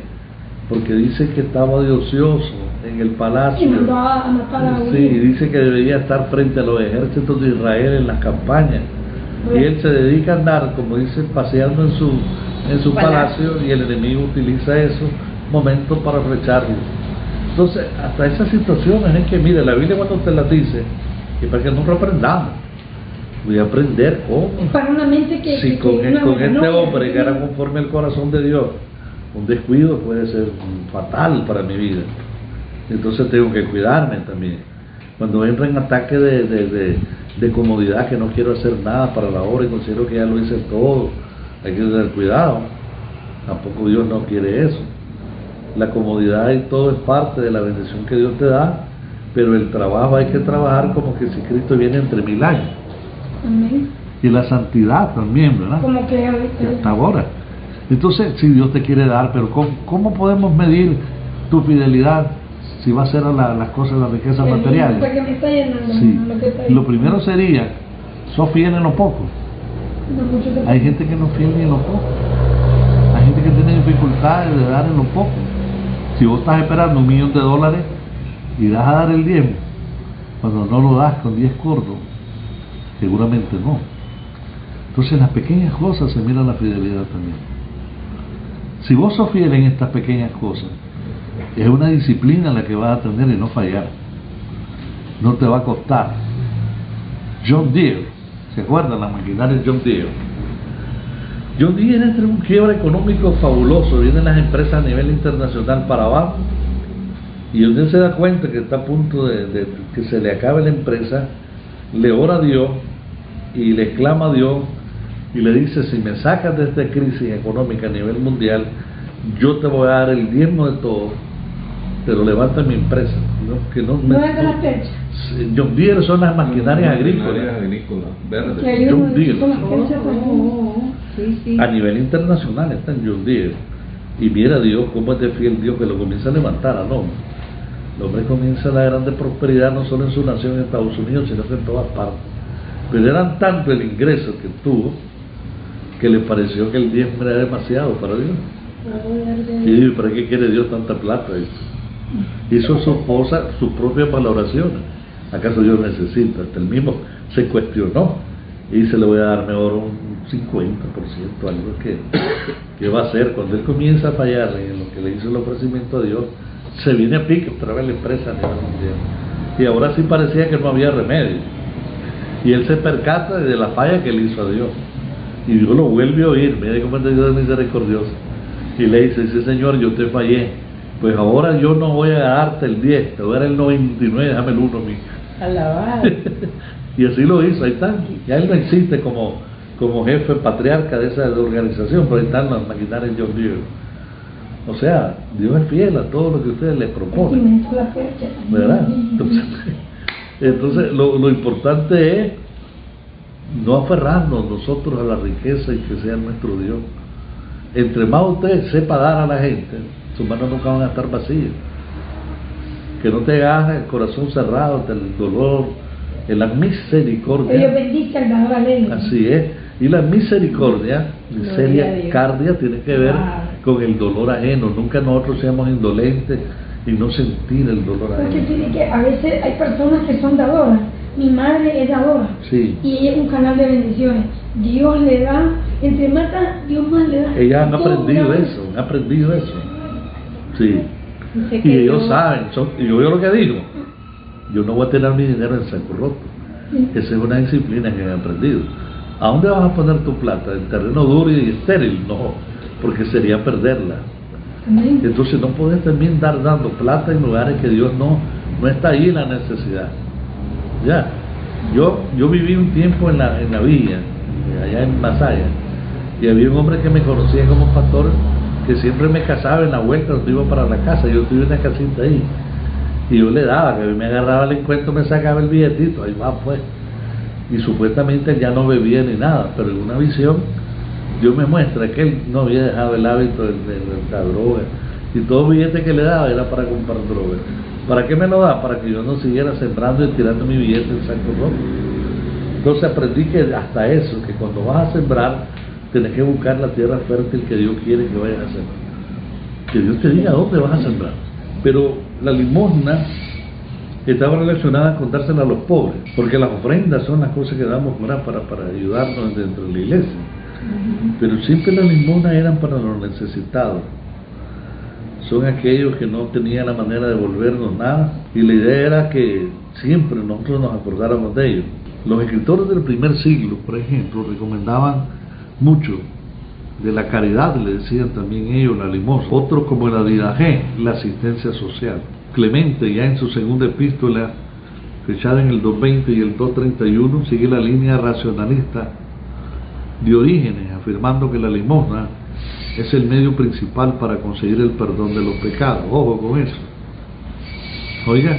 Porque dice que estaba de ocioso en el palacio. Y mandó a matar a Sí, dice que debería estar frente a los ejércitos de Israel en las campañas. Y él se dedica a andar, como dice, paseando en su palacio, y el enemigo utiliza esos momentos para flecharlo. Entonces, hasta esas situaciones es que, mire, la Biblia cuando te las dice, y para que no reprendamos, voy a aprender cómo. Para una mente que... Si con este hombre que era conforme al corazón de Dios, un descuido puede ser fatal para mi vida. Entonces tengo que cuidarme también. Cuando entra en ataque de comodidad, que no quiero hacer nada para la obra y considero que ya lo hice todo, hay que tener cuidado. Tampoco Dios no quiere eso. La comodidad y todo es parte de la bendición que Dios te da, pero el trabajo hay que trabajar como que si Cristo viene entre 1000 años. Amén. Y la santidad también, ¿verdad? Como que Hasta ahora. Entonces, si Dios te quiere dar, pero ¿cómo podemos medir tu fidelidad si va a ser a las cosas, las riquezas materiales? Que me está llenando, Sí. lo que está Lo primero sería, ¿sos fiel en lo poco? no, mucho que- Hay gente que no es fiel ni en lo poco. Hay gente que tiene dificultades de dar en lo poco. Si vos estás esperando $1 millón y das a dar el 10, cuando no lo das con 10 cortos, seguramente no. Entonces en las pequeñas cosas se mira la fidelidad también. Si vos sos fiel en estas pequeñas cosas, es una disciplina la que vas a tener y no fallar. No te va a costar. John Deere, ¿se acuerdan las maquinarias John Deere? John Deere entra en un quiebre económico fabuloso, vienen las empresas a nivel internacional para abajo, y usted se da cuenta que está a punto de que se le acabe la empresa, le ora a Dios y le clama a Dios y le dice: si me sacas de esta crisis económica a nivel mundial, yo te voy a dar el diezmo de todo, pero levanta mi empresa. No es de las fechas. John Deere son las maquinarias agrícolas Que verdes. ayudan John Deere. con las fechas también. Sí, sí. a nivel internacional. Está en John Deere. Y mira Dios cómo es de fiel Dios, que lo comienza a levantar al hombre. El hombre comienza la grande prosperidad no solo en su nación, en Estados Unidos, sino que en todas partes. Pero eran tanto el ingreso que tuvo, que le pareció que el diezmo era demasiado para Dios. Y dijo, ¿para qué quiere Dios tanta plata? Hizo su esposa sus propias valoraciones. ¿Acaso Dios necesita? Hasta el mismo se cuestionó y dice, le voy a dar mejor un 50%, algo que va a hacer. Cuando él comienza a fallar en lo que le hizo el ofrecimiento a Dios, se viene a pique otra vez la empresa a nivel mundial. Y ahora sí parecía que no había remedio. Y él se percata de la falla que le hizo a Dios. Y Dios lo vuelve a oír, mire cómo es Dios misericordioso. Y le dice, sí Señor, yo te fallé. Pues ahora yo no voy a darte el 10, te voy a dar el 99, déjame el 1 a mí. Alabado. Y así lo hizo, ahí está. Ya él no existe como jefe patriarca de esa organización, pero ahí están las maquinarias John Deere. O sea, Dios es fiel a todo lo que ustedes le proponen, ¿verdad? Entonces lo importante es no aferrarnos nosotros a la riqueza y que sea nuestro Dios. Entre más usted sepa dar a la gente, sus manos nunca van a estar vacías. Que no te hagas el corazón cerrado ante el dolor, en la misericordia. Dios bendice al dador alegre. Así es. Y la misericordia tiene que ver con el dolor ajeno. Nunca nosotros seamos indolentes y no sentir el dolor ajeno. Porque tiene que, a veces hay personas que son dadoras. Mi madre es dadora. Sí. Y ella es un canal de bendiciones. Dios le da, entre más da, Dios más le da. Ellas han aprendido eso, Sí. Y ellos saben, y yo lo que digo, yo no voy a tener mi dinero en saco roto. Esa es una disciplina que he aprendido. ¿A dónde vas a poner tu plata? ¿En terreno duro y estéril? No, porque sería perderla. Entonces no puedes también dando plata en lugares que Dios no está ahí en la necesidad. Ya, yo viví un tiempo en la villa, allá en Masaya, y había un hombre que me conocía como pastor, que siempre me casaba en la vuelta cuando iba para la casa. Yo tuve una casita ahí, y yo le daba, que me agarraba el encuentro, me sacaba el billetito, ahí va pues. Y supuestamente él ya no bebía ni nada, pero en una visión Dios me muestra que él no había dejado el hábito de la droga, y todo billete que le daba era para comprar droga. ¿Para qué me lo da? Para que yo no siguiera sembrando y tirando mi billete en saco roto. Entonces aprendí que hasta eso, que cuando vas a sembrar, tienes que buscar la tierra fértil que Dios quiere que vayas a sembrar. Que Dios te diga dónde vas a sembrar. Pero la limosna estaba relacionada con dársela a los pobres, porque las ofrendas son las cosas que damos para ayudarnos dentro de la iglesia. Pero siempre las limosnas eran para los necesitados. Son aquellos que no tenían la manera de devolvernos nada, y la idea era que siempre nosotros nos acordáramos de ellos. Los escritores del primer siglo, por ejemplo, recomendaban mucho de la caridad, le decían también ellos, la limosna. Otros, como el Adidajé, la asistencia social. Clemente, ya en su segunda epístola, fechada en el 220 y el 231, sigue la línea racionalista de Orígenes, afirmando que la limosna es el medio principal para conseguir el perdón de los pecados. Ojo con eso. Oiga,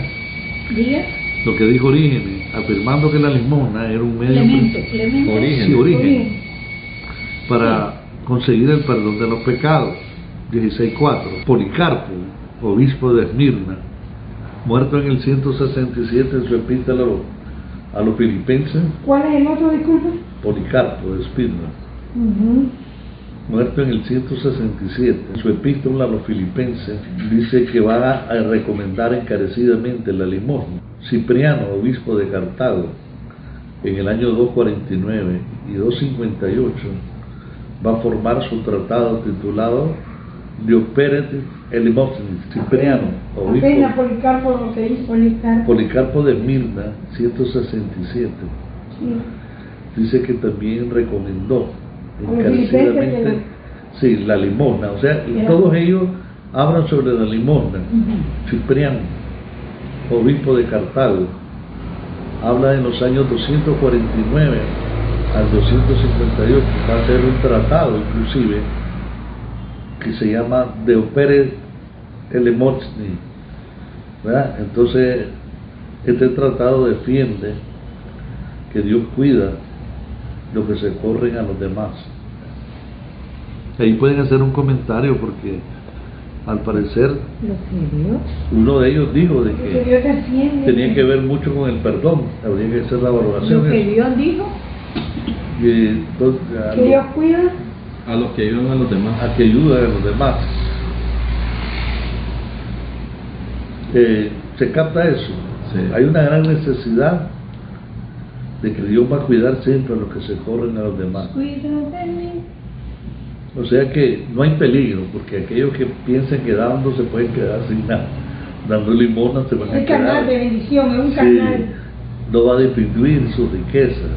¿Diga? Lo que dijo Orígenes, afirmando que la limosna era un medio Clemente. Orígenes, para conseguir el perdón de los pecados. 16.4. Policarpo, obispo de Esmirna, muerto en el 167 en su epístola a los filipenses. ¿Cuál es el otro, disculpe? Policarpo de Esmirna, muerto en el 167, en su epístola a los filipenses, dice que va a recomendar encarecidamente la limosna. Cipriano, obispo de Cartago, en el año 249 y 258, va a formar su tratado titulado De Operative Eleemosyn. Cipriano, obispo. Apenas Policarpo lo que hizo. Policarpo de Esmirna, 167. Sí. Dice que también recomendó encarecidamente la limosna. O sea, todos ellos hablan sobre la limosna. Cipriano, obispo de Cartago, habla en los años 249 al 258, va a hacer un tratado inclusive que se llama De Opere Eleemosyn, ¿verdad? Entonces este tratado defiende que Dios cuida lo que se corren a los demás. Ahí pueden hacer un comentario, porque al parecer uno de ellos dijo de que tenía que ver mucho con el perdón, habría que hacer la valoración. Lo que Dios dijo. entonces, Que Dios cuida. A los que ayudan a los demás. a que ayudan a los demás. Se capta eso. Sí. Hay una gran necesidad de que Dios va a cuidar siempre a los que se corren a los demás. Cuida de mí. O sea que no hay peligro, porque aquellos que piensan que dando se pueden quedar sin nada. Dando limosna se van a Es quedar. canal de bendición, es un Sí, canal. no va a disminuir su riqueza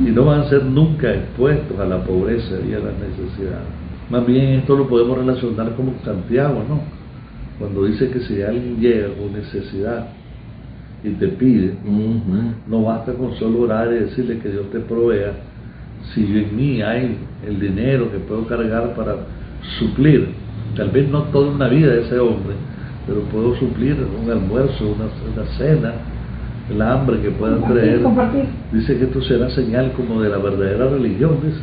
y no van a ser nunca expuestos a la pobreza y a la necesidad. Más bien esto lo podemos relacionar como Santiago, ¿no? Cuando dice que si alguien llega con necesidad y te pide, no basta con solo orar y decirle que Dios te provea, si en mí hay el dinero que puedo cargar para suplir, tal vez no toda una vida de ese hombre, pero puedo suplir un almuerzo, una cena, el hambre que puedan traer. Compartir. Dice que esto será señal como de la verdadera religión, dice.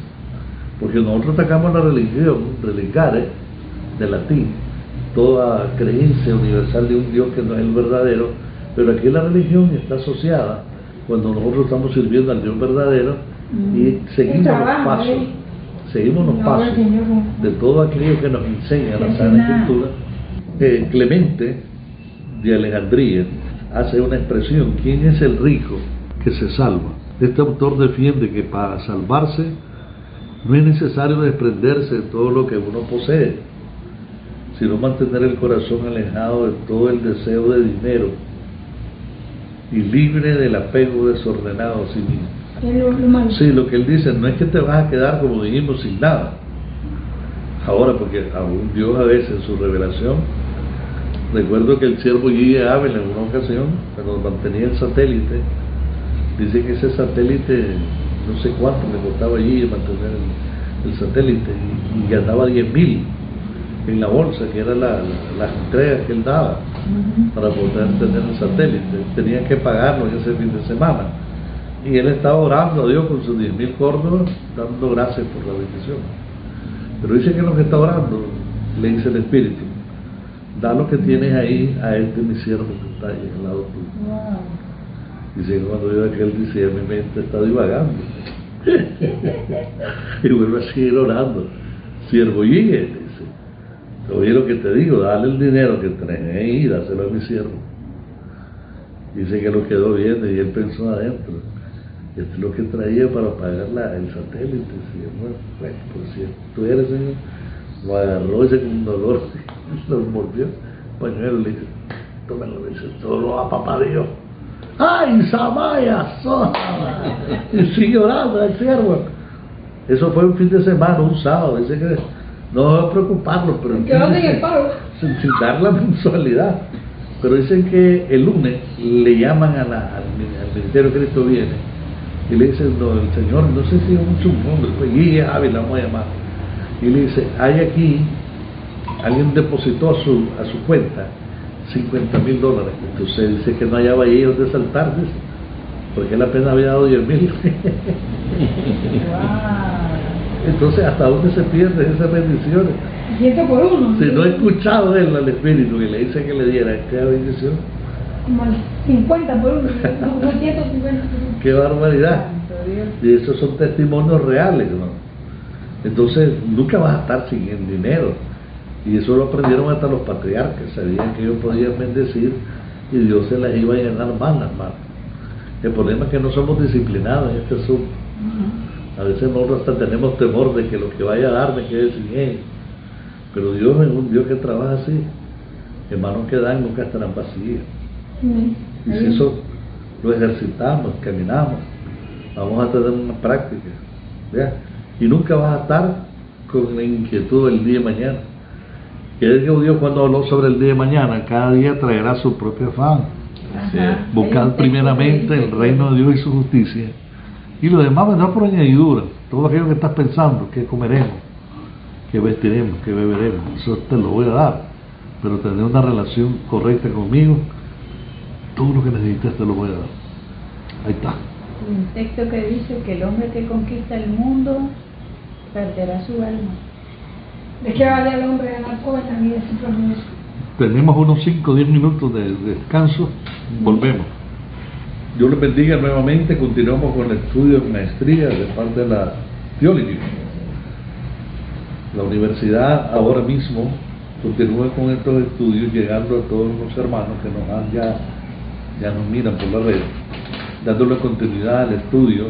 Porque nosotros atacamos la religión, religare, de latín, toda creencia universal de un Dios que no es el verdadero, pero aquí la religión está asociada cuando nosotros estamos sirviendo al Dios verdadero y seguimos los pasos, seguimos los pasos de todo aquello que nos enseña la Sagrada Escritura. Clemente de Alejandría hace una expresión: ¿quién es el rico que se salva? Este autor defiende que para salvarse no es necesario desprenderse de todo lo que uno posee, sino mantener el corazón alejado de todo el deseo de dinero y libre del apego desordenado a sí mismo. Es lo malo. Sí, lo que él dice no es que te vas a quedar, como dijimos, sin nada. Ahora, porque aún Dios a veces en su revelación, recuerdo que el siervo G. Ávila en una ocasión, cuando mantenía el satélite, dice que ese satélite, no sé cuánto le costaba allí mantener el satélite, y ganaba 10.000 en la bolsa, que eran las entregas que él daba para poder tener el satélite. Tenían que pagarlo en ese fin de semana. Y él estaba orando a Dios con sus 10.000 córdobas, dando gracias por la bendición. Pero dice que lo que está orando, le dice el Espíritu: da lo que tienes ahí a este mi siervo que está ahí al lado tuyo. Dice que cuando yo aquel dice, mi mente está divagando. Y vuelve a seguir orando. Siervo Guille, dice, oye lo que te digo, dale el dinero que traes ahí y dáselo a mi siervo. Dice que lo quedó viendo y él pensó adentro: esto es lo que traía para pagar el satélite. Bueno, pues si tú eres, señor. Lo agarró ese con un dolor, lo mordió, pañuelo, le dice: tómalo, dice, todo lo va papá Dios. ¡Ay, Samaya! Y sigue orando el siervo. Eso fue un fin de semana, un sábado. Dice que no va a preocuparlo, pero sin dar la mensualidad. Pero dicen que el lunes le llaman al Ministerio de Cristo Viene y le dicen: no, el Señor, no sé si es mucho mundo, después Guía Ávila, vamos a llamar. Y le dice: hay aquí, alguien depositó a su cuenta $50,000. Entonces dice que no hallaba ahí donde saltar, dice, porque él apenas había dado 10.000. Entonces, ¿hasta dónde se pierden esas bendiciones? 100 por uno. Si no he escuchado de él al Espíritu que le dice que le diera esta bendición. Como 50 por uno, no 150 por uno. ¡Qué barbaridad! Y esos son testimonios reales, ¿no? Entonces, nunca vas a estar sin el dinero. Y eso lo aprendieron hasta los patriarcas. Sabían que ellos podían bendecir y Dios se las iba a llenar malas, hermano. El problema es que no somos disciplinados en este asunto. A veces nosotros hasta tenemos temor de que lo que vaya a dar me quede sin él. Pero Dios es un Dios que trabaja así. Hermanos que dan nunca estarán vacíos. Y si eso lo ejercitamos, caminamos, vamos a tener una práctica, ¿ya? Y nunca vas a estar con la inquietud del día de mañana. Que es que Dios, cuando habló sobre el día de mañana, cada día traerá su propio afán. Buscad primeramente el reino de Dios y su justicia, y lo demás vendrá por añadidura. Todo aquello que estás pensando, que comeremos, que vestiremos, que beberemos, eso te lo voy a dar. Pero tener una relación correcta conmigo, todo lo que necesitas te lo voy a dar. Ahí está. Un texto que dice que el hombre que conquista el mundo perderá su alma. ¿De qué vale al hombre ganar todo en la vida sin progreso? Tenemos unos 5 o 10 minutos de descanso. Volvemos. Dios les bendiga nuevamente. Continuamos con el estudio de maestría de parte de la Theology. La universidad ahora mismo continúa con estos estudios, llegando a todos los hermanos que nos han ya nos miran por la red, dándole continuidad al estudio.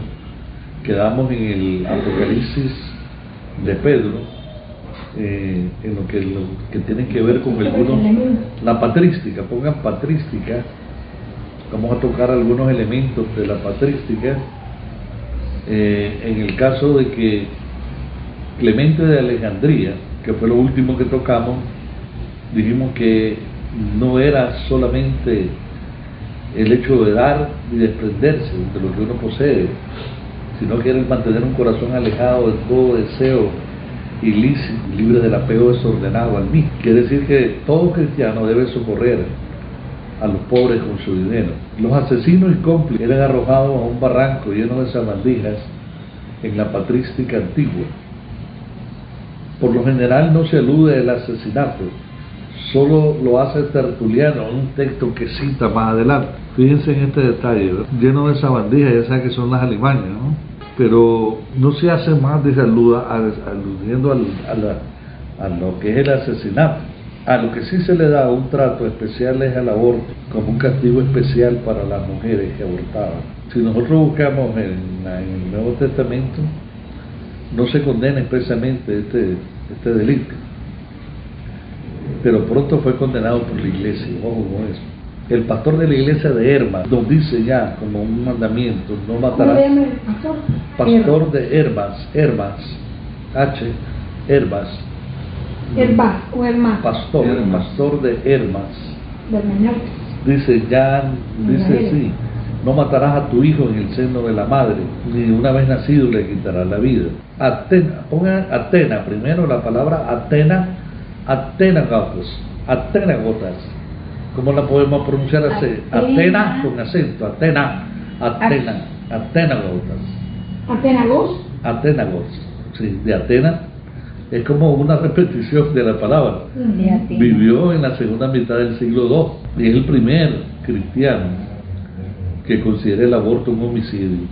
Quedamos en el Apocalipsis de Pedro, en lo que tiene que ver con la patrística. Pongan patrística. Vamos a tocar algunos elementos de la patrística. En el caso de que Clemente de Alejandría, que fue lo último que tocamos, dijimos que no era solamente el hecho de dar y desprenderse de lo que uno posee, sino que era el mantener un corazón alejado de todo deseo ilícito, libre del apego desordenado al mí. Quiere decir que todo cristiano debe socorrer a los pobres con su dinero. Los asesinos y cómplices eran arrojados a un barranco lleno de sabandijas en la patrística antigua. Por lo general no se alude al asesinato, solo lo hace Tertuliano en un texto que cita más adelante. Fíjense en este detalle, ¿verdad? Lleno de sabandijas, ya saben que son las alimañas, ¿no? Pero no se hace más de aludiendo a lo que es el asesinato. A lo que sí se le da un trato especial es al aborto, como un castigo especial para las mujeres que abortaban. Si nosotros buscamos en el Nuevo Testamento, no se condena expresamente este delito, pero pronto fue condenado por la iglesia. Ojo con eso. El pastor de la iglesia de Hermas nos dice ya como un mandamiento: no matarás. ¿Cómo le llama el pastor? Pastor de Hermas, Hermas o Hermas. Pastor de Hermas. Del Meñal. Dice así: no matarás a tu hijo en el seno de la madre, ni una vez nacido le quitarás la vida. Pongan Atena, primero la palabra Atenagotas. ¿Cómo la podemos pronunciar así? Atena con acento, Atenagos, sí, de Atena. Es como una repetición de la palabra. Vivió en la segunda mitad del siglo II y es el primer cristiano que considera el aborto un homicidio.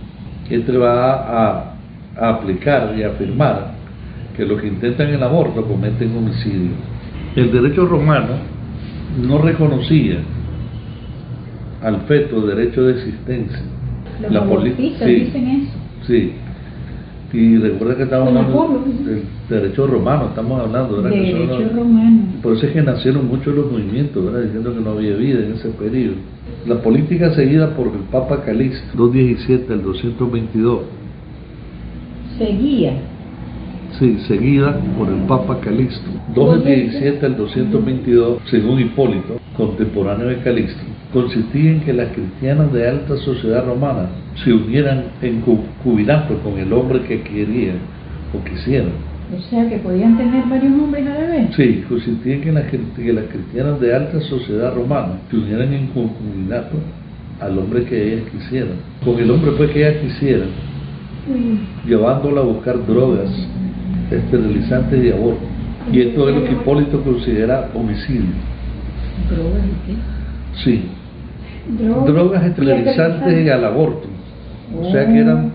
Este va a aplicar y afirmar que los que intentan el aborto cometen homicidio. El derecho romano no reconocía al feto derecho de existencia. Los abortistas dicen eso. Sí. Y recuerda que estamos hablando del derecho romano, estamos hablando, ¿verdad? Derecho romano. Por eso es que nacieron muchos los movimientos, ¿verdad? Diciendo que no había vida en ese periodo. La política seguida por el Papa Calixto, 217 al 222. Seguida por el Papa Calixto, 217 al 222, según Hipólito, contemporáneo de Calixto, consistía en que las cristianas de alta sociedad romana se unieran en concubinato con el hombre que querían o quisieran. O sea, que podían tener varios hombres a la vez. Sí, consistía en que las cristianas de alta sociedad romana se unieran en concubinato al hombre que ellas quisieran, con el hombre pues que ellas quisieran, llevándola a buscar drogas, esterilizantes y aborto. Y esto es lo que Hipólito considera homicidio. ¿Drogas y qué? Sí. Drogas esterilizantes y al aborto. O sea que eran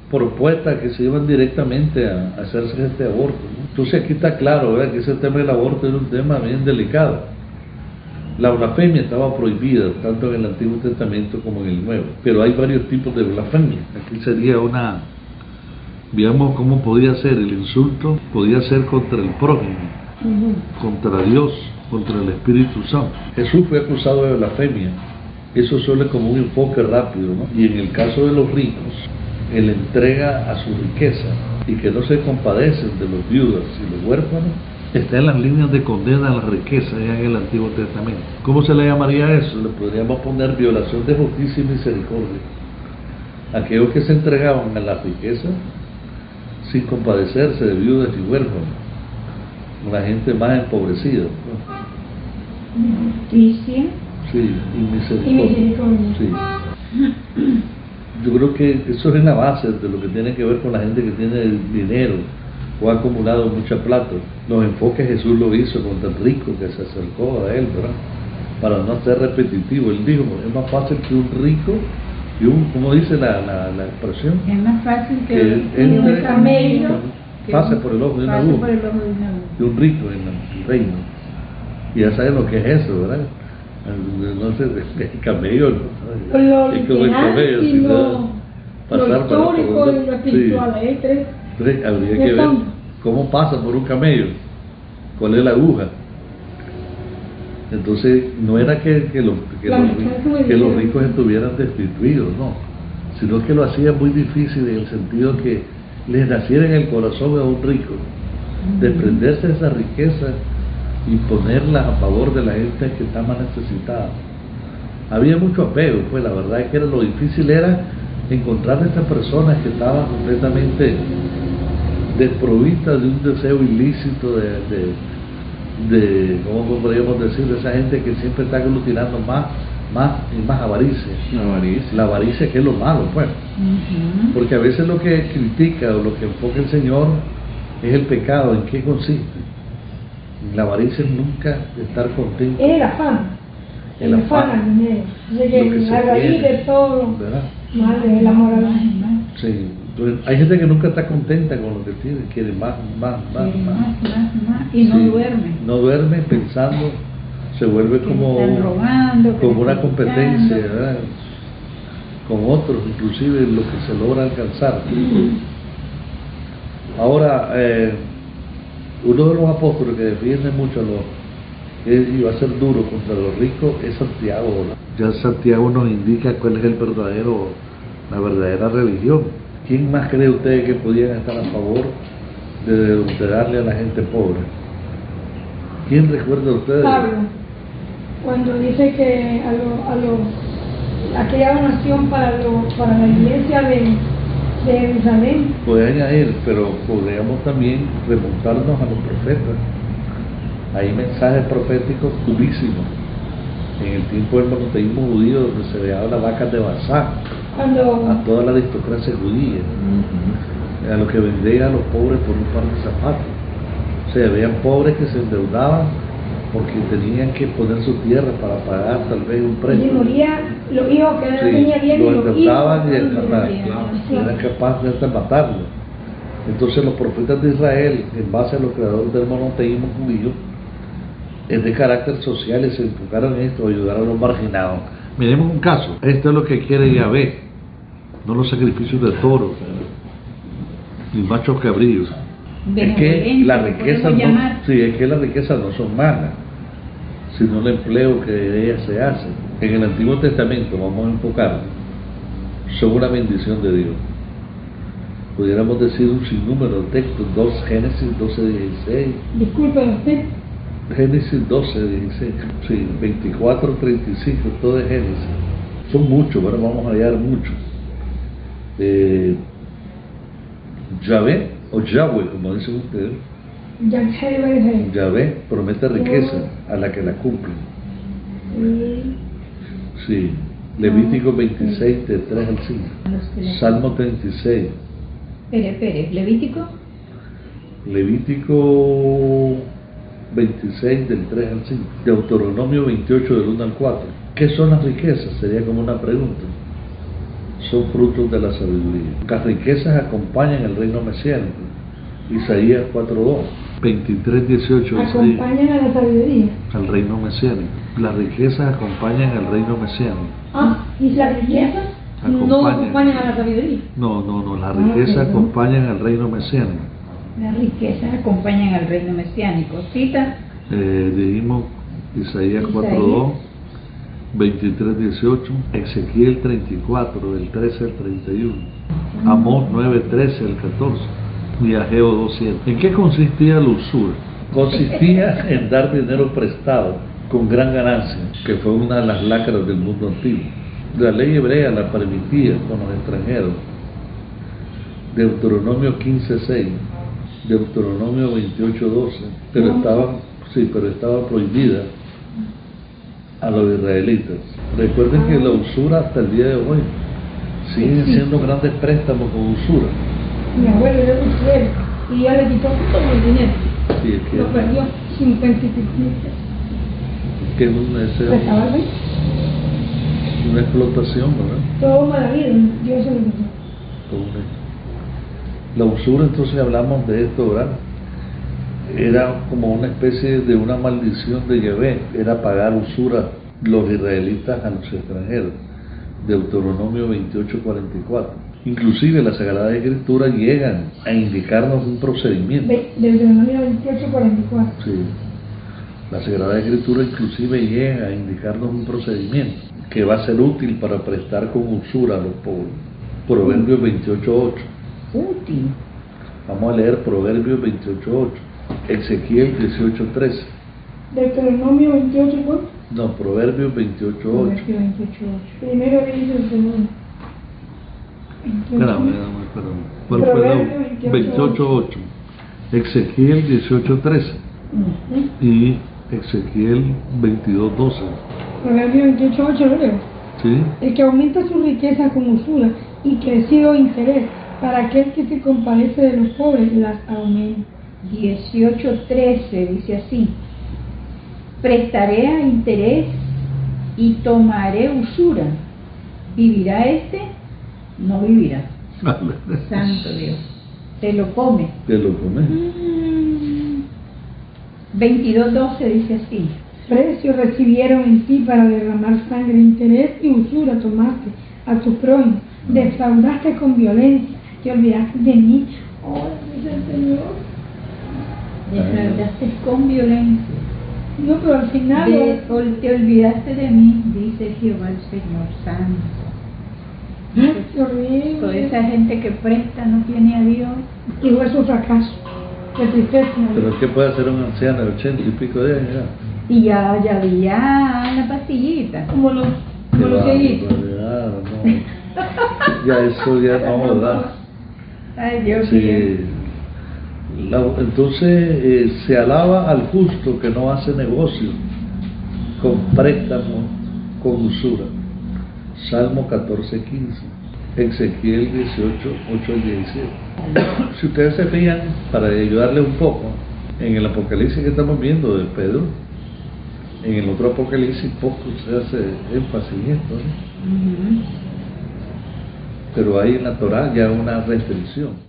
propuestas que se iban directamente a hacerse este aborto, ¿no? Entonces aquí está claro, ¿verdad?, que ese tema del aborto era un tema bien delicado. La blasfemia estaba prohibida tanto en el Antiguo Testamento como en el Nuevo, pero hay varios tipos de blasfemia. Aquí sería veamos cómo podía ser el insulto, podía ser contra el prójimo, contra Dios, contra el Espíritu Santo. Jesús fue acusado de blasfemia. Eso suele como un enfoque rápido, ¿no? Y en el caso de los ricos, él entrega a su riqueza y que no se compadecen de los viudas y los huérfanos, está en las líneas de condena a la riqueza ya en el Antiguo Testamento. ¿Cómo se le llamaría eso? Le podríamos poner violación de justicia y misericordia. Aquellos que se entregaban a la riqueza sin compadecerse de viudas y huérfanos, una gente más empobrecida, ¿no? Justicia. Sí, y misericordia. Sí. Yo creo que eso es la base de lo que tiene que ver con la gente que tiene dinero o ha acumulado mucha plata. Los enfoques Jesús lo hizo contra el rico que se acercó a él, ¿verdad?, para no ser repetitivo. Él dijo: es más fácil que un rico Y como dice la expresión, Es más fácil que que entre, un camello pase por el ojo de una pase aguja por el ojo de una aguja. de un rico en el reino. Y ya saben lo que es eso, ¿verdad? No sé, el camello, ¿no? Lo Es como el literal camello, y si lo no, pasar por histórico donde- y lo espiritual. sí. Hay tres. Entonces, habría ¿Qué que ver son? cómo pasa por un camello, cuál es la aguja. Entonces, no era que los ricos estuvieran destituidos, no, sino que lo hacía muy difícil en el sentido que les naciera en el corazón a un rico desprenderse de esa riqueza y ponerla a favor de la gente que está más necesitada. Había mucho apego, pues la verdad es que lo difícil era encontrar a estas personas que estaban completamente desprovistas de un deseo ilícito de ¿cómo podríamos decir? De esa gente que siempre está aglutinando más y más avaricia. La avaricia, que es lo malo, pues. Porque a veces lo que critica o lo que enfoca el Señor es el pecado. ¿En qué consiste? La avaricia es nunca estar contento. Es el afán. El afán al dinero. Dice Lo que que se a raíz tiene, de todo, ¿verdad? madre, el amor a la Sí. Entonces, hay gente que nunca está contenta con lo que tiene, quiere más. Y no Sí, duerme. no duerme pensando, se vuelve Que como, le están robando, que como le una están competencia, quitando. ¿verdad? Con otros, inclusive en lo que se logra alcanzar. Ahora, uno de los apóstoles que defiende mucho y va a ser duro contra los ricos es Santiago, ¿verdad? Ya Santiago nos indica cuál es la verdadera religión. ¿Quién más cree ustedes que podían estar a favor de darle a la gente pobre? ¿Quién recuerda a ustedes? Pablo, cuando dice que aquella donación para la iglesia de Jerusalén, Puede añadir, pero podríamos también remontarnos a los profetas. Hay mensajes proféticos durísimos en el tiempo del monoteísmo judío, donde se veía las vacas de Basán cuando a toda la aristocracia judía, a los que vendían a los pobres por un par de zapatos. O sea, veían pobres que se endeudaban porque tenían que poner su tierra para pagar tal vez un y préstamo. moría los hijos que no Sí, tenía bien, lo y los endeudaban y hijos eran capaces de matarlo. Entonces los profetas de Israel, en base a los creadores del monoteísmo judío, es de carácter social y se enfocaron en esto, ayudar a los marginados. Miremos un caso. Esto es lo que quiere Yahvé, no los sacrificios de toros ni machos cabríos. Es que la riqueza no, es que las riquezas no son malas, sino el empleo que de ellas se hace. En el Antiguo Testamento, vamos a enfocar, son una bendición de Dios. Pudiéramos decir un sinnúmero de textos, Génesis 12:16. Disculpe usted. Génesis 12:16, sí, 24:35, todo es Génesis. Son muchos, pero vamos a hallar muchos. Yahvé, o Yahweh, como dicen ustedes, Yahvé promete riqueza a la que la cumplen. Sí, Levítico 26, de 3 al 5. Salmo 36. Pérez, Levítico 26, del 3 al 5. Deuteronomio 28, del 1 al 4. ¿Qué son las riquezas? Sería como una pregunta. Son frutos de la sabiduría. Las riquezas acompañan el reino mesiánico. Isaías 4:2. 23:18. Acompañan a la sabiduría. Al reino mesiánico. Las riquezas acompañan al reino mesiánico. ¿Y las riquezas no acompañan a la sabiduría? No, las riquezas acompañan al reino mesiánico. Las riquezas acompañan al reino mesiánico. Cita. Dijimos Isaías 4:2, 23:18, Ezequiel 34, del 13 al 31, Amós 9:13 al 14, y Ageo 2:7. ¿En qué consistía la usura? Consistía en dar dinero prestado con gran ganancia, que fue una de las lacras del mundo antiguo. La ley hebrea la permitía con los extranjeros. Deuteronomio 15:6, Deuteronomio 28:12, pero estaba prohibida a los israelitas. Recuerden que la usura hasta el día de hoy siguen siendo grandes préstamos con usura. Mi abuelo era usurero y ya le quitó todo el dinero. Sí, es que Lo perdió 50 y pico. que es un deseo. ¿Estaba bien? una explotación, ¿verdad? Todo mala vida, Dios se lo dijo. La usura, entonces hablamos de esto, ¿verdad? Era como una especie de una maldición de Yahvé, era pagar usura los israelitas a los extranjeros. Deuteronomio 28:44. Inclusive las Sagradas Escrituras llegan a indicarnos un procedimiento. Deuteronomio 28:44. Sí. La Sagrada Escritura inclusive llega a indicarnos un procedimiento que va a ser útil para prestar con usura a los pobres. Proverbios 28:8. Útil. Vamos a leer Proverbios 28:8. Ezequiel 18:13. Deuteronomio 28, ¿cuánto? No, Proverbios 28:8. Proverbio 28:8. Primero dice el segundo. Espérame. ¿Cuál fue Proverbio la? 28:8. Ezequiel 18:13. Y Ezequiel 22:12. Proverbio 28:8, ¿lo leo? ¿Sí? El que aumenta su riqueza con usura y crecido interés, para aquel que se compadece de los pobres, las aumenta. 18:13 dice así: prestaré a interés y tomaré usura. ¿Vivirá este? No vivirá. Santo Dios. Se lo come. Que lo come. 22:12 dice así: Precio recibieron en ti para derramar sangre, interés y usura tomaste a tu prójimo, defraudaste con violencia, te olvidaste de mí. Oh, dice el Señor. Defraudaste con violencia. No, pero al final Te olvidaste de mí, dice Jehová el Señor Santo. qué horrible. Toda esa gente que presta no tiene a Dios. Y fue su fracaso. Qué tristeza. Pero ¿qué puede hacer un anciano de 80 y pico de años? Y ya había la pastillita. Como los cieguitos. Ya eso ya no, ¿verdad? Ay, Dios mío. Sí. Entonces se alaba al justo que no hace negocio con préstamo, con usura. Salmo 14:15. Ezequiel 18:8-17. Si ustedes se fijan, para ayudarle un poco, en el Apocalipsis que estamos viendo de Pedro, en el otro Apocalipsis poco se hace énfasis en esto, ¿no? Pero hay en la Torá ya una restricción.